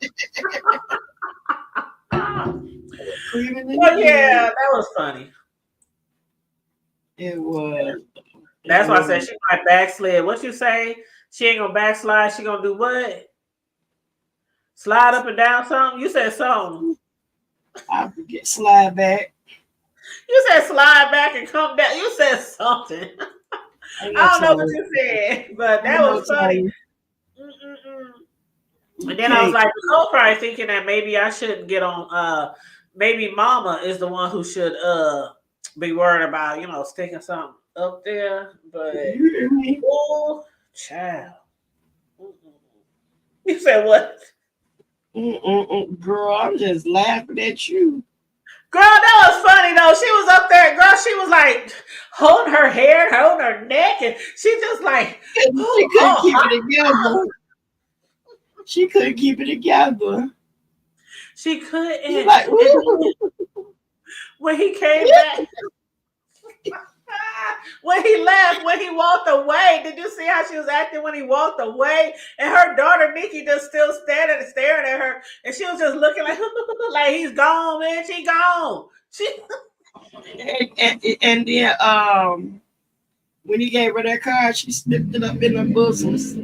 Creaming in Well, the yeah, jean. that was funny. It was. That's why I said she might backslid. What you say? She ain't gonna backslide. She gonna do what? Slide up and down something? You said something. I forget. Slide back. You said slide back and come down. You said something. I don't know what you said, but that was funny. And then I was like, Nicole probably thinking that maybe I shouldn't get on. Maybe Mama is the one who should be worried about, sticking something up there. But oh, child, you said what? Girl, I'm just laughing at you. Girl, that was funny though. She was up there, girl. She was like holding her hair, holding her neck, and she just like she couldn't keep it together. She couldn't keep it together. She couldn't. Like, when he came back, when he left, when he walked away, did you see how she was acting when he walked away? And her daughter Nikki just still staring at her, and she was just looking like, like he's gone, man. She gone. And then when he gave her that card, she slipped it up in her bosoms.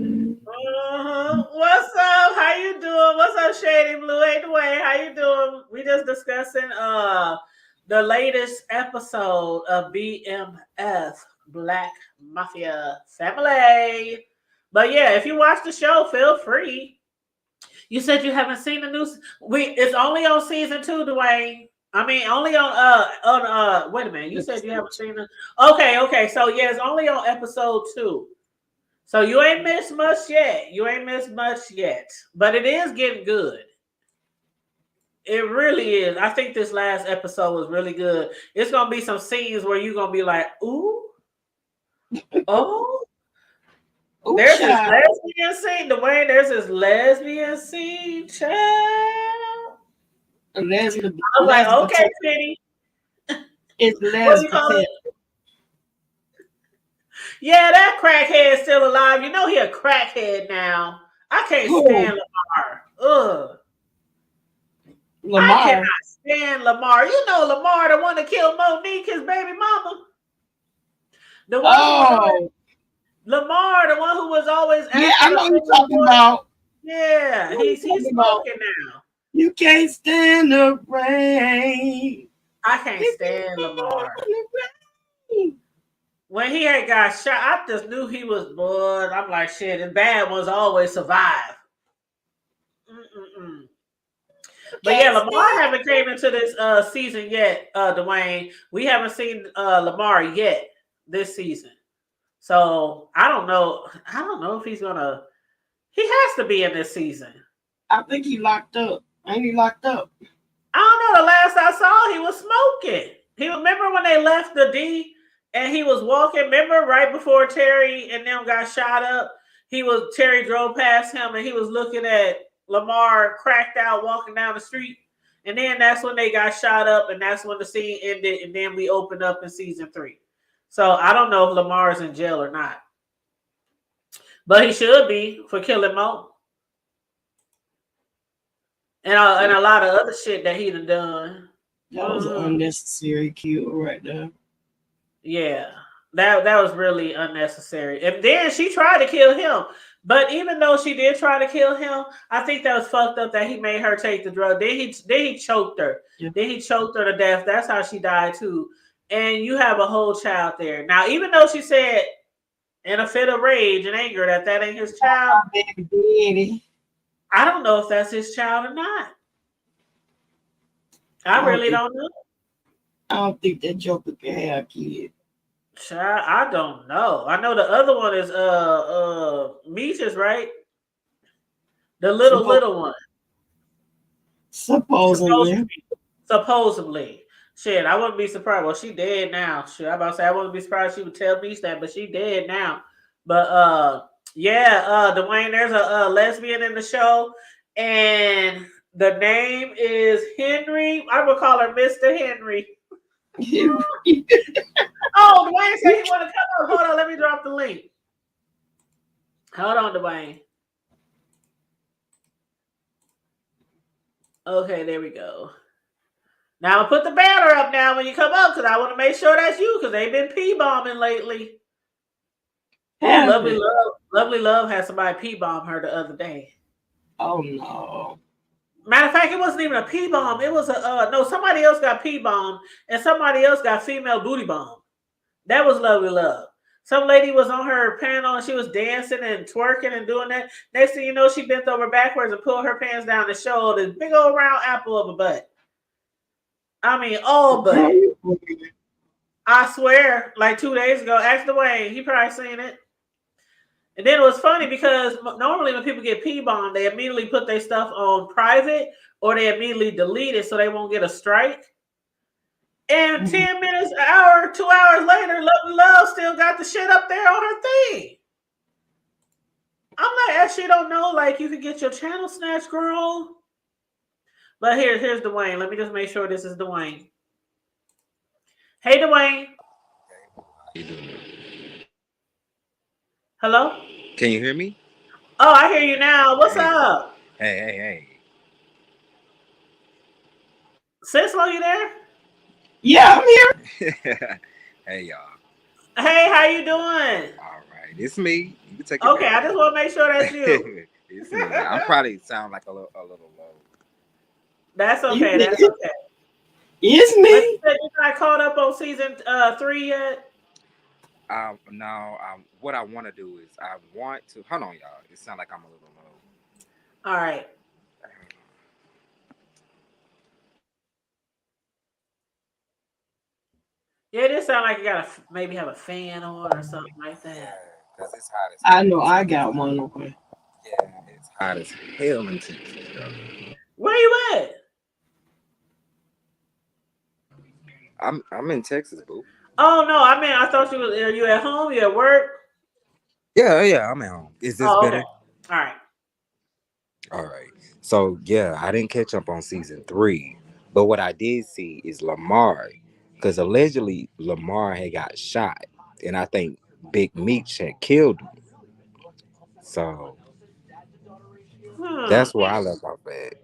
What's up? How you doing? What's up, Shady Blue? Hey, Dwayne, how you doing? We just discussing the latest episode of BMF, Black Mafia Family. But yeah, if you watch the show, feel free. You said you haven't seen the news. It's only on season 2, Dwayne. I mean, only on wait a minute. You said you haven't seen it. Okay. So yeah, it's only on episode 2. So you ain't missed much yet. But it is getting good. It really is. I think this last episode was really good. It's gonna be some scenes where you're gonna be like, ooh, oh. There's this lesbian scene, Dwayne. There's this lesbian scene, child. I was like, okay, Penny. It's lesbian. Yeah, that crackhead's still alive. You know he a crackhead now. I can't stand Lamar. Ugh. I cannot stand Lamar. You know Lamar, the one that killed Monique, his baby mama. The one Lamar, the one who was always I know you're talking about. Yeah, he's smoking now. You can't stand the rain. I can't stand Lamar. When he had got shot, I just knew he was bored. I'm like, shit, the bad ones always survive. But yeah, Lamar haven't came into this season yet, Dwayne. We haven't seen Lamar yet this season. So I don't know. I don't know if he's gonna. He has to be in this season. I think he locked up. Ain't he locked up? I don't know. The last I saw, he was smoking. He remember when they left the D and he was walking. Remember right before Terry and them got shot up. Terry drove past him and he was looking at Lamar cracked out walking down the street. And then that's when they got shot up and that's when the scene ended. And then we opened up in season 3. So I don't know if Lamar is in jail or not. But he should be for killing Mo. and a lot of other shit that he done. That was an unnecessary kill right there. Yeah, that was really unnecessary. And then she tried to kill him. But even though she did try to kill him, I think that was fucked up that he made her take the drug. Then he choked her. Yeah. Then he choked her to death. That's how she died too. And you have a whole child there. Now, even though she said in a fit of rage and anger that ain't his child, I don't know if that's his child or not. I really don't know. I don't think that Joker can have kids. Child, I don't know. I know the other one is Meech's, right? The little one. Supposedly. Shit, I wouldn't be surprised. Well, she dead now. Shit, I'm about to say I wouldn't be surprised she would tell Meech that, but she dead now. But yeah, Dwayne, there's a lesbian in the show, and the name is Henry. I would call her Mr. Henry. Oh, Dwayne said he want to come up. Hold on, let me drop the link. Hold on, Dwayne. Okay, there we go. Now I'll put the banner up now when you come up because I want to make sure that's you because they've been P-bombing lately. Lovely Love had somebody P-bomb her the other day. Oh no. Matter of fact, it wasn't even a P-bomb. It was somebody else got P-bombed and somebody else got female booty bomb. That was Lovely Love. Some lady was on her panel and she was dancing and twerking and doing that. Next thing you know, she bent over backwards and pulled her pants down to show this big old round apple of a butt. I mean, all butt. I swear, like 2 days ago, ask Dwayne, he probably seen it. And then it was funny because normally when people get P-bombed, they immediately put their stuff on private or they immediately delete it so they won't get a strike. And 10 minutes, an hour, 2 hours later, Lovely Love still got the shit up there on her thing. I'm like, she don't know, like, you could get your channel snatched, girl. But here's Dwayne. Let me just make sure this is Dwayne. Hey, Dwayne. How you doing? Hello? Can you hear me? Oh, I hear you now. What's up? Hey. Cicelo, you there? Yeah, I'm here. Hey, y'all. Hey, how you doing? All right, it's me. You can take it okay, back. I just want to make sure that's you. It's me. I probably sound like a little low. That's okay. That's okay. It's me. But you not caught up on season 3 yet? No. What I want to do is I want to. Hold on, y'all. It sounds like I'm a little low. All right. Yeah, it just sound like you gotta maybe have a fan on or something like that. Yeah, because it's hot as hell. I know I got one on. Yeah, it's hot as hell in Texas. Where you at? I'm in Texas, boo. Oh no, I mean I thought are you at home? You at work? Yeah, I'm at home. Is this better? Okay. All right. So yeah, I didn't catch up on season 3, but what I did see is Lamar, because allegedly Lamar had got shot, and I think Big Meech had killed him. So that's where I left off at.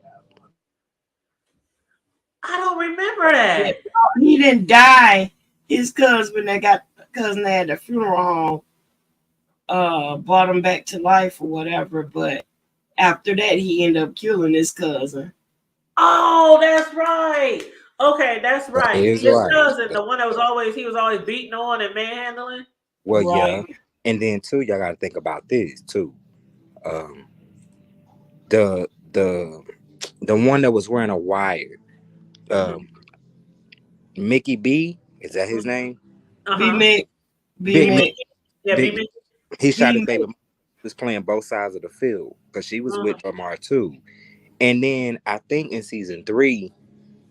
I don't remember that. Yeah, he didn't die. His cousin they had the funeral home, brought him back to life or whatever. But after that, he ended up killing his cousin. Oh, that's right. Okay, that's right. His cousin, the one that was always beating on and manhandling. Well, right. Yeah, and then too, y'all got to think about this too. The one that was wearing a wire. Mickey B, is that his name? B-Mick. Yeah, B-Mick. He shot his baby. He was playing both sides of the field because she was with Lamar too. And then I think in season 3,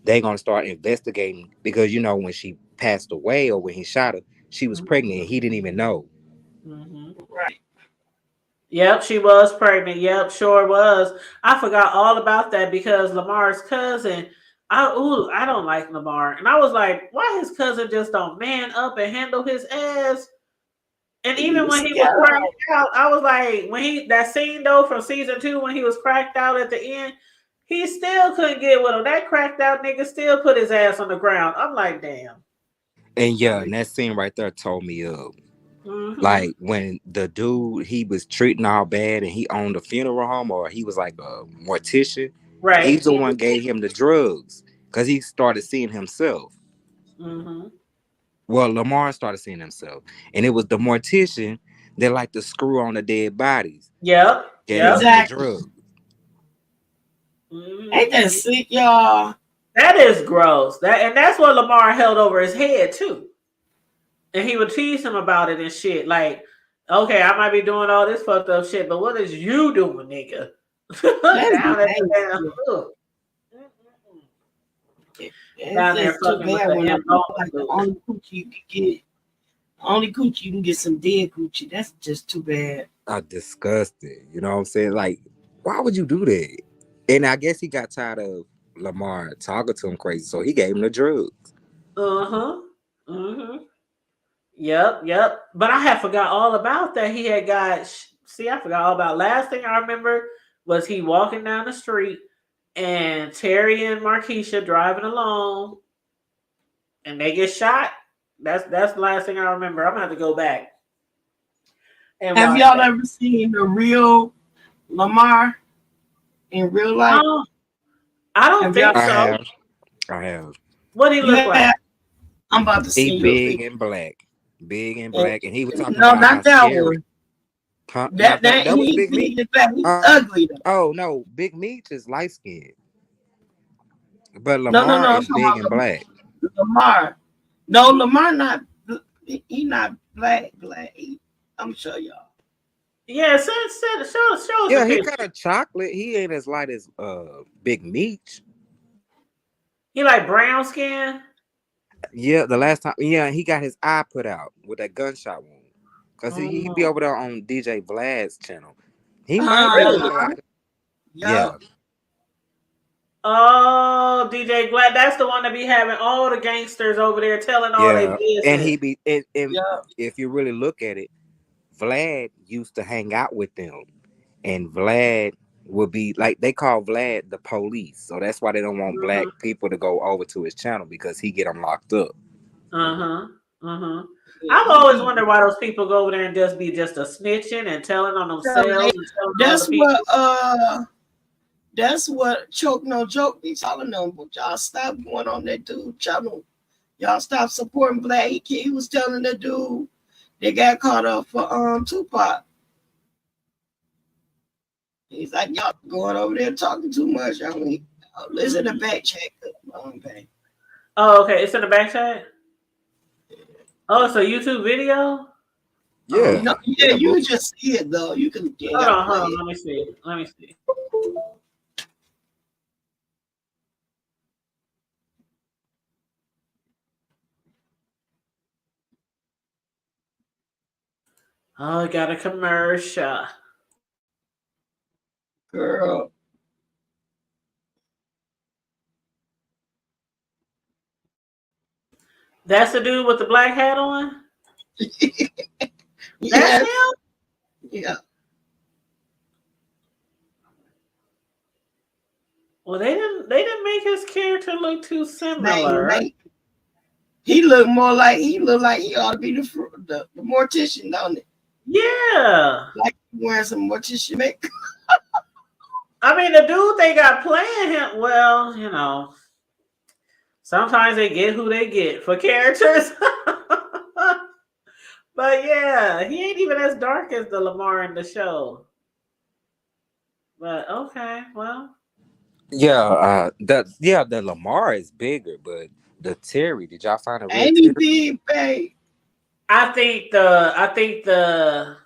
they're gonna start investigating because when she passed away or when he shot her, she was pregnant and he didn't even know. Right. Yep, she was pregnant. Yep, sure was. I forgot all about that because Lamar's cousin. I don't like Lamar, and I was like, why his cousin just don't man up and handle his ass? And even when he was cracked out, I was like, that scene though from season 2 when he was cracked out at the end, he still couldn't get with him. That cracked out nigga still put his ass on the ground. I'm like, damn. And yeah, and that scene right there told me up. Like when the dude he was treating all bad and he owned a funeral home or he was like a mortician. Right. He's the one gave him the drugs because he started seeing himself. Well, Lamar started seeing himself, and it was the mortician that liked to screw on the dead bodies. Yep. Exactly. The drugs. Ain't that sick, y'all? That is gross. That's what Lamar held over his head too. And he would tease him about it and shit. Like, okay, I might be doing all this fucked up shit, but what is you doing, nigga? Down at the down. Down there fucking with the only coochie you can get. Only coochie you can get some dead coochie. That's just too bad. I'm disgusted. You know what I'm saying? Like, why would you do that? And I guess he got tired of Lamar talking to him crazy, so he gave him the drugs. Yep. But I had forgot all about that. He had got. See, I forgot all about. Last thing I remember was he walking down the street and Terry and Markeisha driving along, and they get shot. That's the last thing I remember. I'm gonna have to go back. And have y'all ever seen the real Lamar in real life? I don't think so. I have. What do he look like? I'm about to see. He big and black, and he was talking no, about not that one. Huh? That was Big Meat. He's ugly though. Oh no, Big Meat is light skinned, but Lamar is big and black. Lamar, no, Lamar not. He not black. I'm sure y'all. Yeah, show. Yeah, he kind of chocolate. He ain't as light as Big Meat. He like brown skin. Yeah, the last time, he got his eye put out with that gunshot wound. Cause he be over there on DJ Vlad's channel. He might really. Yeah. Oh, DJ Vlad, that's the one that be having all the gangsters over there telling all their business. And he be if you really look at it, Vlad used to hang out with them, and Vlad would be like, they call Vlad the police, so that's why they don't want black people to go over to his channel because he get them locked up. I've always wondered why those people go over there and just be a snitching and telling on themselves. That's what Choke No Joke be telling them. But y'all stop going on that dude channel. Y'all stop supporting Black. He was telling the dude they got caught up for Tupac. He's like, y'all going over there talking too much. Listen to back check. Oh, okay. It's in the back chat? Oh, it's a YouTube video? Yeah. No, yeah, you just see it though. You can hold on. Let me see. Oh, I got a commercial. Girl. That's the dude with the black hat on? That's him? Yeah. Well, they didn't make his character look too similar. He looked he ought to be the mortician, don't it? Yeah. Like wearing some mortician makeup. I mean, the dude they got playing him, well, sometimes they get who they get for characters. But yeah, he ain't even as dark as the Lamar in the show. But okay, well. Yeah, the Lamar is bigger, but the Terry, did y'all find a real Ain't he big, babe? I think the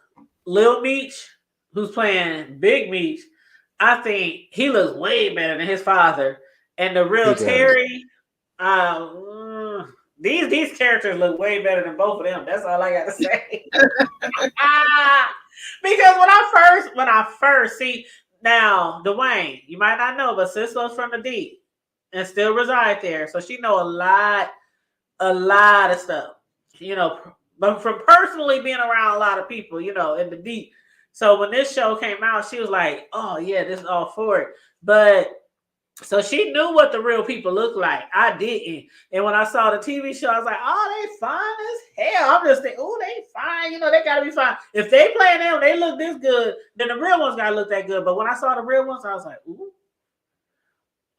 Lil Meech, who's playing Big Meech, I think he looks way better than his father. And the real Terry, these characters look way better than both of them. That's all I gotta say. Because when I first see now, Dwayne, you might not know, but Sislo's from the D and still reside there, so she know a lot of stuff, but from personally being around a lot of people, in the deep. So when this show came out, she was like, oh yeah, this is all for it. But So she knew what the real people look like. I didn't. And when I saw the TV show, I was like, oh, they fine as hell. I'm just thinking, oh, they fine. You know, they got to be fine. If they play them, they look this good, then the real ones got to look that good. But when I saw the real ones, I was like, ooh,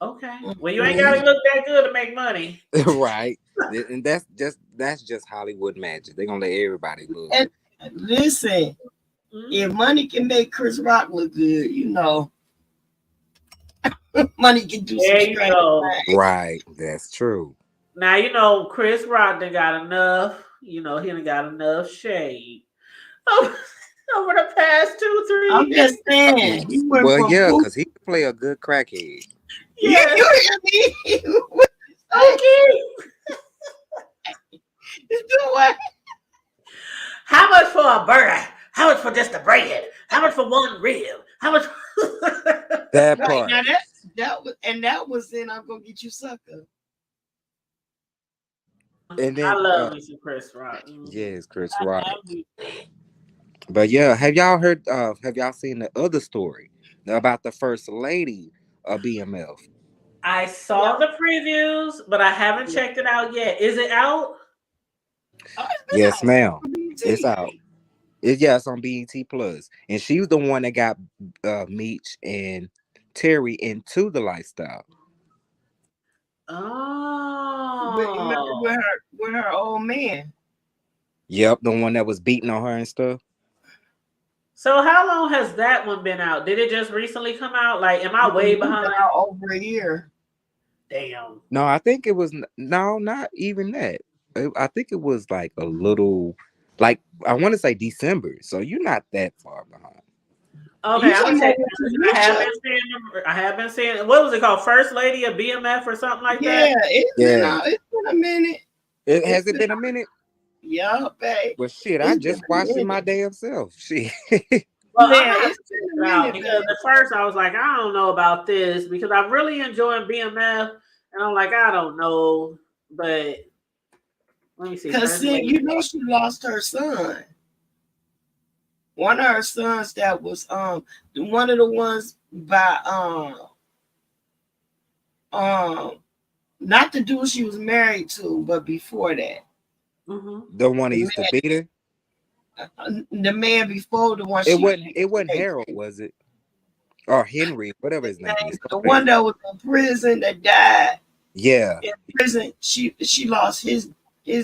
okay. Well, you ain't got to look that good to make money. Right. And that's just Hollywood magic. They're going to let everybody look. And listen, if money can make Chris Rock look good, you know, money can do there some you go. Right. That's true. Now, you know, Chris Rock done got enough, you know, he done got enough shade over the past 2-3 I'm years. just saying. Well, yeah, because he can play a good crackhead. Yeah, you hear me? Okay. You do what? How much for a burger? How much for just a bread? How much for one rib? How much? That Right, part. now that was in I'm Gonna Get You Sucker. And then I love me some Chris Rock. Yes, Chris Rock. But yeah, have y'all seen the other story about the first lady of BMF? I saw the previews, but I haven't checked it out yet. Is it out? Yes, ma'am. It's out. It's on BET Plus. And she was the one that got Meech and Terry into the lifestyle. Oh, with her old man. Yep, the one that was beating on her and stuff. So how long has that one been out? Did it just recently come out? Like, am I way behind? Over a year. Damn. No, I think it was not even that. I think it was like a little, like I want to say December. So you're not that far behind. Okay, I'm gonna check. I have been seeing. What was it called? First Lady of BMF or something like that. It's been a minute. Has it been a minute? Yeah, babe. Well, shit, I just watched it my damn self. Shit. Well, it's been a minute because at first I was like, I don't know about this because I'm really enjoying BMF, and I'm like, I don't know, but let me see. Because you know she lost her son. One of her sons that was one of the ones by not the dude she was married to, but before that. Mm-hmm. The one that used to beat her? The man before the one it wasn't Harold, was it? Or Henry, whatever his name is. The one that was in prison that died. Yeah. In prison, she lost his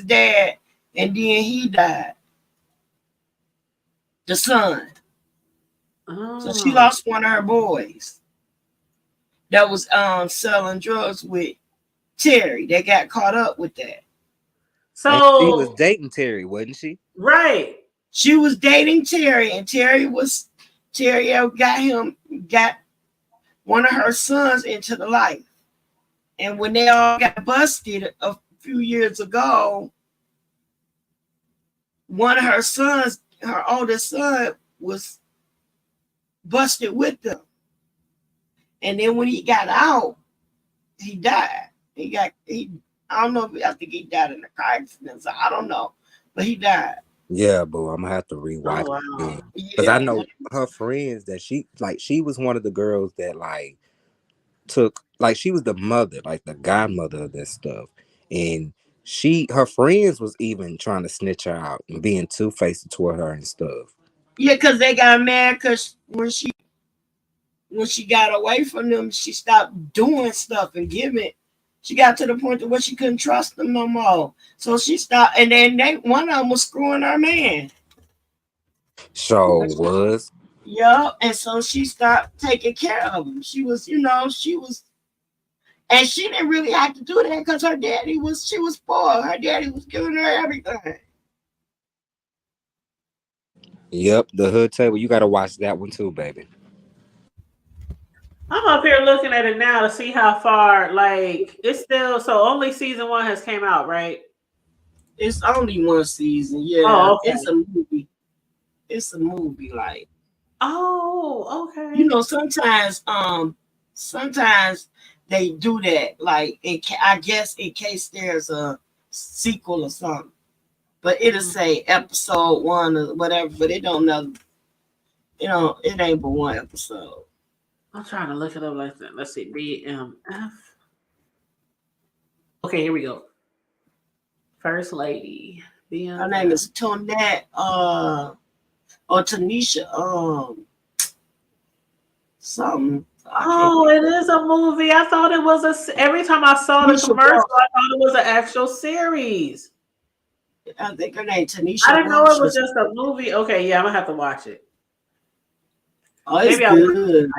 dad and then he died. The son. So she lost one of her boys that was selling drugs with Terry. They got caught up with that. So and she was dating Terry, wasn't she? Right. She was dating Terry, and Terry got one of her sons into the life. And when they all got busted a few years ago, one of her sons, her oldest son, was busted with them. And then when he got out, he died. I don't know I think he died in a car accident. So I don't know. But he died. Yeah, boo. I'm gonna have to rewatch it. Because I know her friends that she was one of the girls that she was the mother, like the godmother of that stuff. And her friends was even trying to snitch her out and being two-faced toward her and stuff. Yeah, because they got mad because when she got away from them, she stopped doing stuff and giving. She got to the point to where she couldn't trust them no more. So she stopped, and then one of them was screwing her man. So was. Yeah, and so she stopped taking care of him. She was, and she didn't really have to do that because she was poor. Her daddy was giving her everything. Yep, the Hood Table. You got to watch that one too, baby. I'm up here looking at it now to see how far, like, it's still, so only season 1 has came out, right? It's only one season, yeah. Oh, okay. It's a movie. It's a movie, like. Oh, okay. Sometimes they do that, like, I guess in case there's a sequel or something. But it'll say episode 1 or whatever, but it don't know. It ain't but one episode. I'm trying to look it up like that. Let's see. BMF. Okay, here we go. First Lady. BMF. Her name is Tonette, or Tanisha, something. Oh, it is a movie. I thought it was every time I saw the commercial, I thought it was an actual series. I think her name Tanisha. I didn't know it was just a movie. Okay, yeah, I'm gonna have to watch it. Oh, it's good.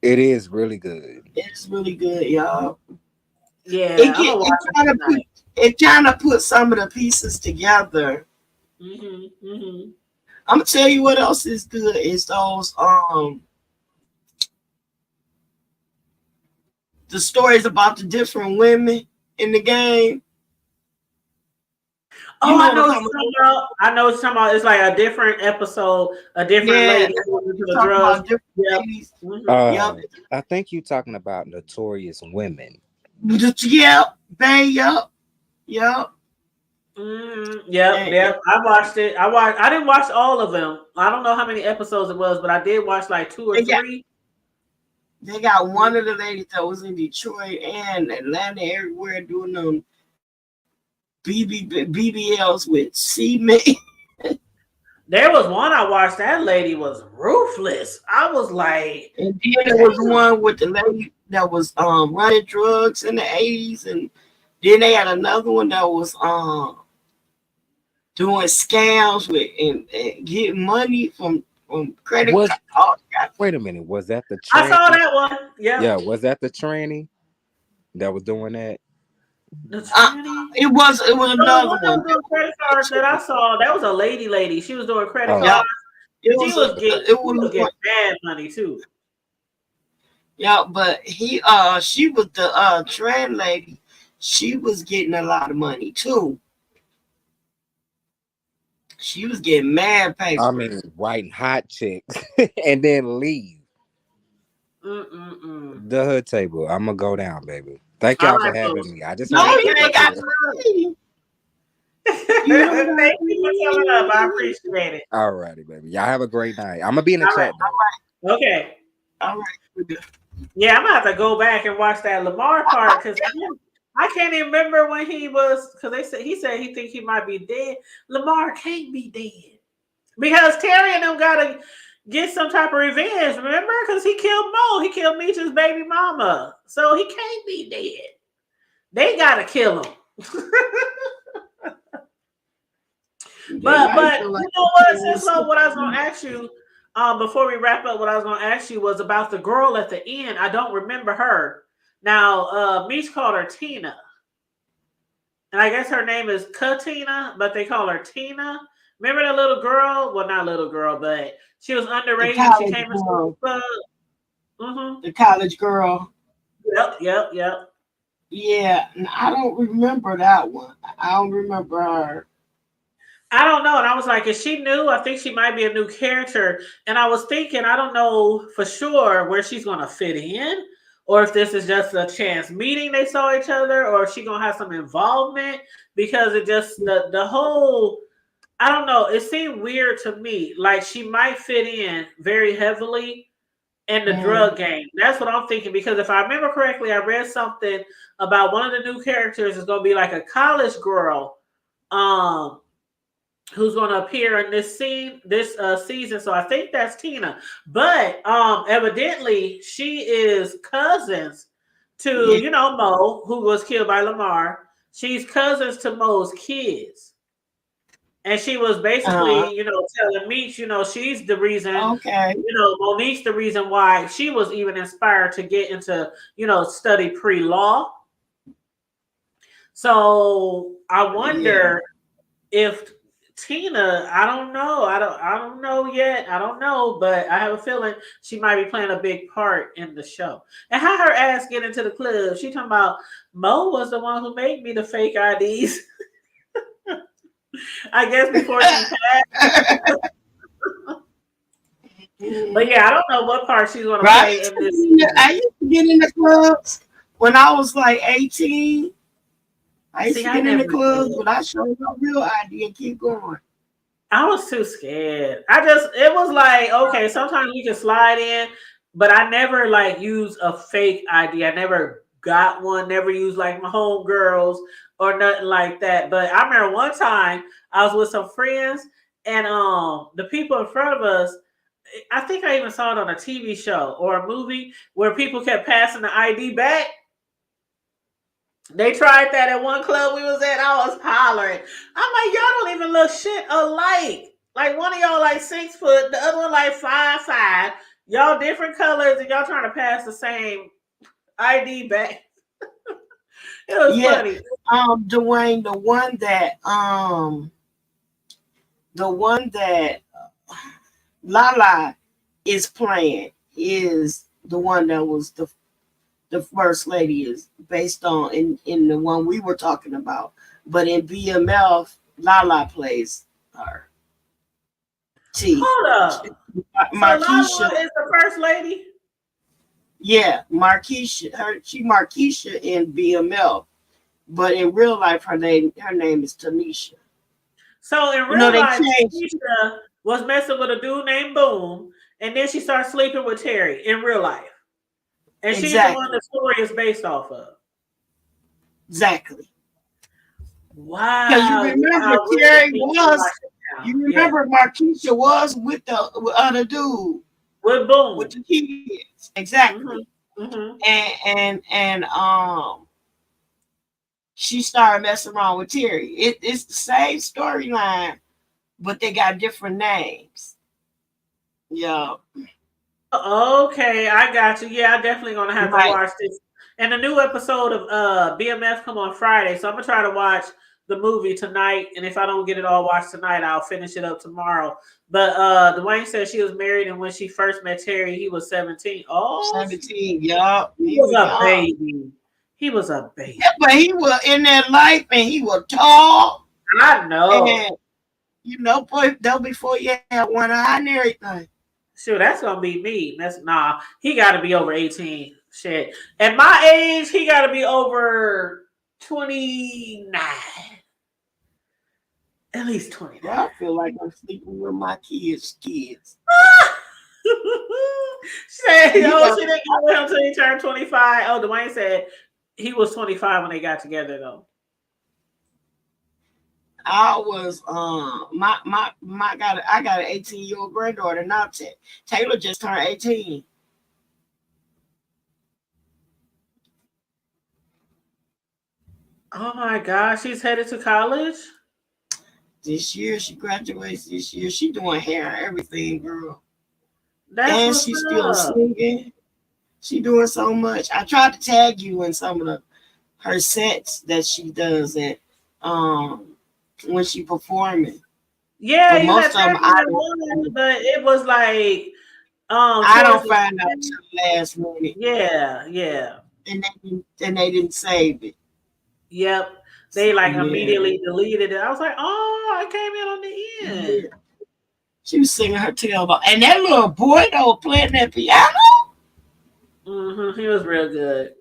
It is really good. It's really good, y'all. Yeah, it kind of put some of the pieces together. I'm gonna tell you what else is good is those the stories about the different women in the game. Oh, I know what you're talking about. I know what you're talking about. It's like a different episode, a different lady going into the drugs. Yep. I think you're talking about Notorious Women. Yep, yep. Yep. I watched it. I didn't watch all of them. I don't know how many episodes it was, but I did watch like 2 or 3. They got one of the ladies that was in Detroit and Atlanta, everywhere doing them BBLs with cement. There was one I watched. That lady was ruthless. I was like, and then there was one with the lady that was running drugs in the 80s, and then they had another one that was doing scams with and getting money from credit cards. Wait a minute, was that the tranny? I saw that one. Yeah, was that the tranny that was doing that? It was another one. Credit cards that I saw, that was a lady. She was doing credit cards. She was getting bad money too. Yeah, but she was the trans lady. She was getting a lot of money too. She was getting mad paper. I mean, writing hot checks and then leave. The hood table. I'm gonna go down, baby. Thank y'all for having me. I just you ain't got money. Thank you for coming up. I appreciate it. All righty, baby. Y'all have a great night. I'm gonna be in the chat. All right. Okay. All right. Yeah, I'm gonna have to go back and watch that Lamar part because I can't even remember when he was, because he said he think he might be dead. Lamar can't be dead because Terry and them gotta get some type of revenge. Remember, because he killed Mo. He killed Meech's baby mama, so he can't be dead. They gotta kill him. But you know what? Since what I was gonna ask you. Before we wrap up, what I was going to ask you was about the girl at the end. I don't remember her. Now, Meech called her Tina. And I guess her name is Katina, but they call her Tina. Remember the little girl? Well, not little girl, but she was underage. She came to school. The college girl. Yep. Yeah, I don't remember that one. I don't remember her. I don't know. And I was like, is she new? I think she might be a new character. And I was thinking, I don't know for sure where she's going to fit in, or if this is just a chance meeting they saw each other, or if she's going to have some involvement, because it just, the whole, I don't know. It seemed weird to me. Like she might fit in very heavily in the drug game. That's what I'm thinking, because if I remember correctly, I read something about one of the new characters is going to be like a college girl, who's going to appear in this season. So I think that's Tina. But evidently she is cousins to, Mo, who was killed by Lamar. She's cousins to Mo's kids. And she was basically, telling Meech, she's the reason, Monique's the reason why she was even inspired to get into, study pre-law. So I wonder if Tina, I don't know. I don't know yet. I don't know, but I have a feeling she might be playing a big part in the show. And how her ass get into the club? She talking about Mo was the one who made me the fake IDs. I guess before she passed. But yeah, I don't know what part she's going to play in this. I used to get in the clubs when I was like 18. I used to get in the clubs, but I showed no real ID and keep going. I was too scared. It was like, okay, sometimes we can slide in. but I never like used a fake ID. I never got one, never used like my homegirls or nothing like that. But I remember one time I was with some friends and the people in front of us, I think I even saw it on a TV show or a movie where people kept passing the ID back. They tried that at one club we was at. I was hollering. I'm like, y'all don't even look shit alike. Like one of y'all like 6 foot, the other one like 5'5". Y'all different colors and y'all trying to pass the same ID back. It was funny. Dwayne, the one that Lala is playing is the one that was the first lady is based on in the one we were talking about. But in BMF, Lala plays her. Hold up. Markeisha so Lala is the first lady? Yeah, Markeisha. She Markeisha in BMF. But in real life, her name is Tanisha. So in real life, Tanisha was messing with a dude named Boom, and then she started sleeping with Terry in real life. And she's the one the story is based off of. Exactly. Wow. Because you remember Terry was, you remember Markeisha was with the other dude. With Boom. With the kids. Exactly. Mm-hmm. And she started messing around with Terry. It's the same storyline, but they got different names. Yeah. Okay, I got you. Yeah, I'm definitely gonna have to watch this. And the new episode of BMF come on Friday, so I'm gonna try to watch the movie tonight. And if I don't get it all watched tonight, I'll finish it up tomorrow. But Dwayne said she was married, and when she first met Terry, he was 17. Oh, 17. Yeah, he was a baby. He was a baby. Yeah, but he was in that life, and he was tall. I know. And you know, boy, though before you had one eye and everything. Sure, that's gonna be me. He got to be over 18. Shit, at my age, he got to be over 29. At least 29. Well, I feel like I'm sleeping with my kids. She didn't go with him until he turned 25. Oh, Dwayne said he was 25 when they got together, though. I was I got an 18-year-old granddaughter now. Taylor just turned 18. Oh my gosh, she's headed to college this year. She graduates this year. She doing hair and everything, girl. And she's still singing. She doing so much. I tried to tag you in some of her sets that she does and when she performing. Yeah, but most of them but it was like I don't find out till last minute. Yeah. And they didn't save it. Yep. They immediately deleted it. I was like, oh, I came in on the end. Yeah. She was singing her tail off. And that little boy though playing that piano. Mm-hmm. He was real good.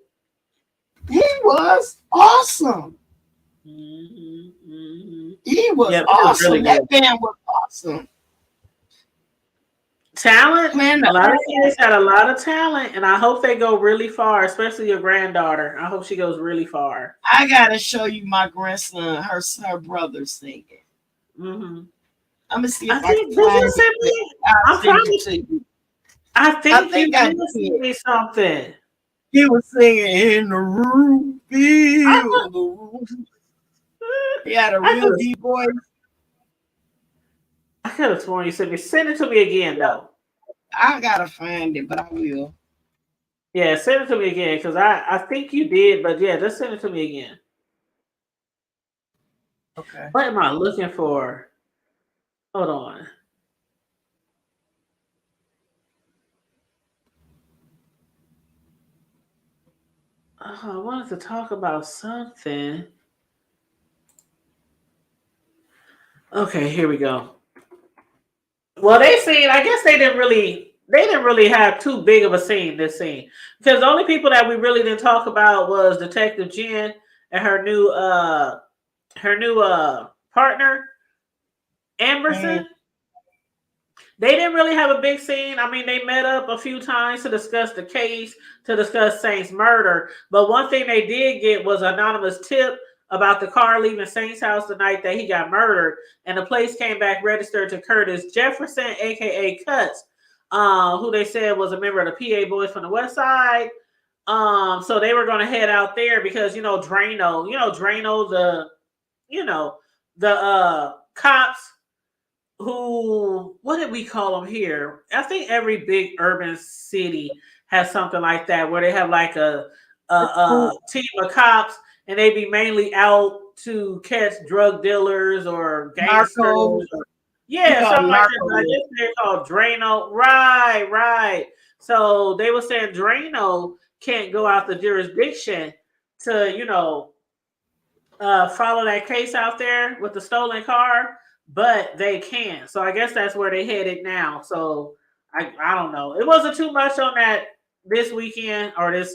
He was awesome. Mm-hmm. He was awesome. Really that band was awesome. Talent, man. A lot of kids had a lot of talent, and I hope they go really far, especially your granddaughter. I hope she goes really far. I gotta show you my grandson, her brother singing. Mm-hmm. I'm gonna see if I can find it. I think you did send me something. He was singing in the room. He had a real deep voice. I could have sworn you sent me. Send it to me again, though. I gotta find it, but I will. Yeah, send it to me again because I think you did, but yeah, just send it to me again. Okay. What am I looking for? Hold on. I wanted to talk about something. Okay, here we go. Well, I guess they didn't really have too big of a scene, this scene. Because the only people that we really didn't talk about was Detective Jen and her new partner, Amberson. They didn't really have a big scene. I mean, they met up a few times to discuss the case, to discuss Saint's murder. But one thing they did get was an anonymous tip about the car leaving Saint's house the night that he got murdered. And the place came back registered to Curtis Jefferson, a.k.a. Cuts, who they said was a member of the PA Boys from the West Side. So they were going to head out there because, Drano, the cops who, what did we call them here? I think every big urban city has something like that where they have like a team of cops and they be mainly out to catch drug dealers or gangsters. Something like that. I guess they're called Drano. Right. So they were saying Drano can't go out the jurisdiction to, follow that case out there with the stolen car, but they can. So I guess that's where they headed now. So I don't know. It wasn't too much on that this weekend or this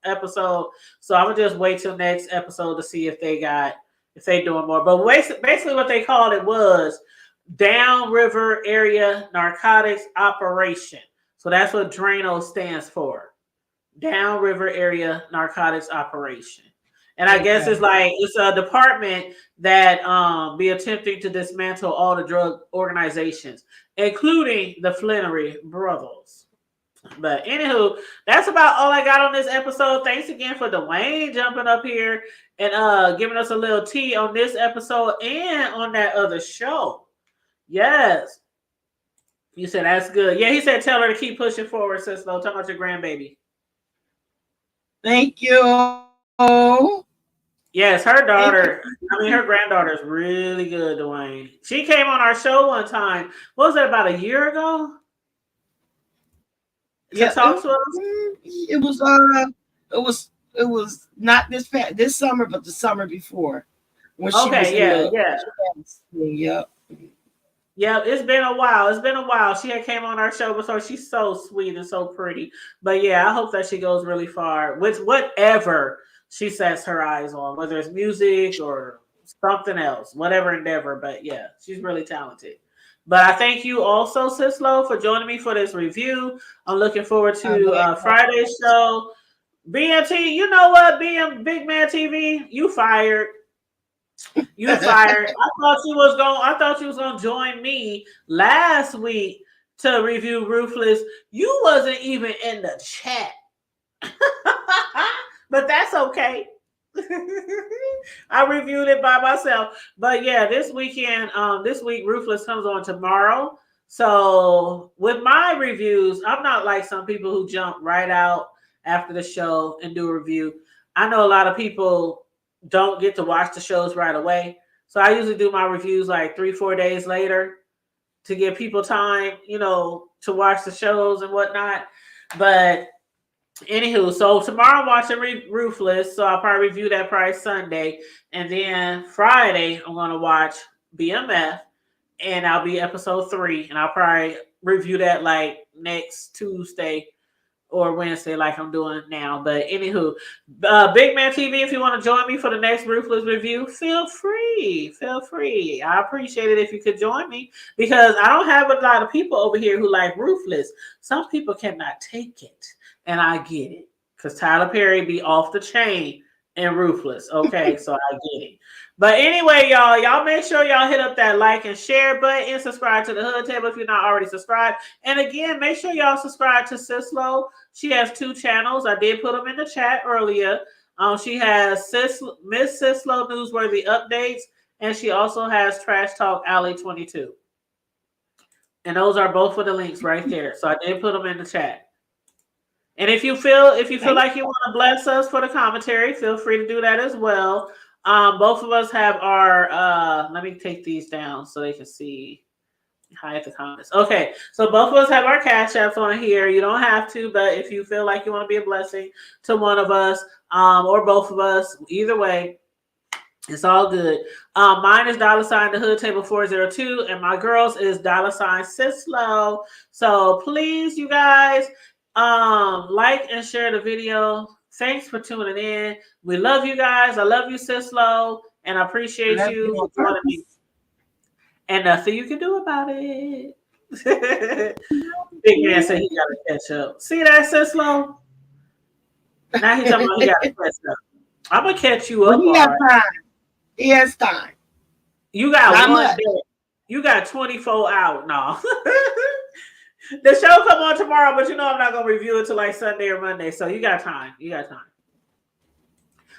episode. So I would just wait till next episode to see if they doing more. But basically what they called it was Downriver Area Narcotics Operation. So that's what Drano stands for. Downriver Area Narcotics Operation. And I guess it's a department that be attempting to dismantle all the drug organizations, including the Flannery brothers. But anywho, that's about all I got on this episode. Thanks again for Dwayne jumping up here and giving us a little tea on this episode and on that other show. Yes. You said that's good. Yeah, he said tell her to keep pushing forward, sis. Talk about your grandbaby. Thank you. Yes, her granddaughter is really good, Dwayne. She came on our show one time. What was that, about a year ago? Yeah, talk to us? It was not this summer, but the summer before. When she was Yeah, it's been a while. She had came on our show before. She's so sweet and so pretty. But yeah, I hope that she goes really far with whatever she sets her eyes on, whether it's music or something else, whatever endeavor. But yeah, she's really talented. But I thank you also, Sislo, for joining me for this review. I'm looking forward to Friday's show. BMT, you know what? Big Man TV, you fired. You fired. I thought you was gonna join me last week to review Ruthless. You wasn't even in the chat. But that's okay. I reviewed it by myself. But yeah, this week Ruthless comes on tomorrow. So with my reviews, I'm not like some people who jump right out after the show and do a review. I know a lot of people don't get to watch the shows right away. So I usually do my reviews like 3-4 days later to give people time, to watch the shows and whatnot. But anywho, so tomorrow I'm watching Ruthless, so I'll probably review that probably Sunday. And then Friday, I'm going to watch BMF, and I'll be episode 3, and I'll probably review that like next Tuesday or Wednesday like I'm doing now. But anywho, Big Man TV, if you want to join me for the next Ruthless review, feel free. I appreciate it if you could join me, because I don't have a lot of people over here who like Ruthless. Some people cannot take it. And I get it, because Tyler Perry be off the chain and Ruthless. Okay, so I get it. But anyway, y'all make sure y'all hit up that like and share button and subscribe to the Hood Table if you're not already subscribed. And again, make sure y'all subscribe to Sislo. She has 2 channels. I did put them in the chat earlier. She has Miss Sislo Newsworthy Updates, and she also has Trash Talk Alley 22. And those are both of the links right there. So I did put them in the chat. And if you feel like you want to bless us for the commentary, feel free to do that as well. Both of us have our let me take these down so they can see. Hide the comments. Okay, so both of us have our Cash Apps on here. You don't have to, but if you feel like you want to be a blessing to one of us or both of us, either way, it's all good. Mine is $ the Hood Table 402, and my girls is $ Sislo. So please, you guys, like and share the video. Thanks for tuning in. We love you guys. I love you, Sislo, and I appreciate you for joining me. And nothing you can do about it. Big man said he got to catch up. See that, Sislo? Now he's talking about he got to catch up. I'm gonna catch you up. He got time. He has time. You got Not one much. day. You got 24 hours. No. The show come on tomorrow, but you know I'm not gonna review it till like Sunday or Monday. So you got time. You got time.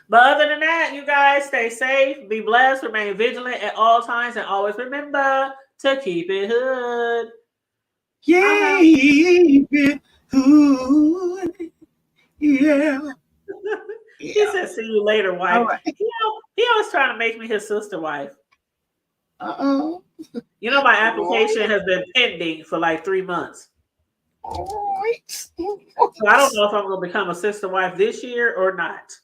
But other than that, you guys stay safe, be blessed, remain vigilant at all times, and always remember to keep it hood. Keep it hood. Yeah. He said, "See you later, wife." Right. He always trying to make me his sister wife. Uh-oh. You know, my application has been pending for like 3 months. All right. So I don't know if I'm going to become a sister wife this year or not.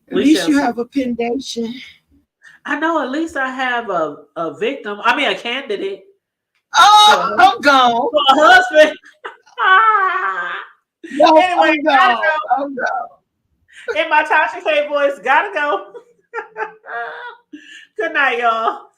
At least you have a pendation. I know. At least I have a victim. I mean, a candidate. Oh, I'm gone. For a husband. No, Anyway, gotta go. I'm gone. In my Tasha K voice, gotta go. Good night, y'all.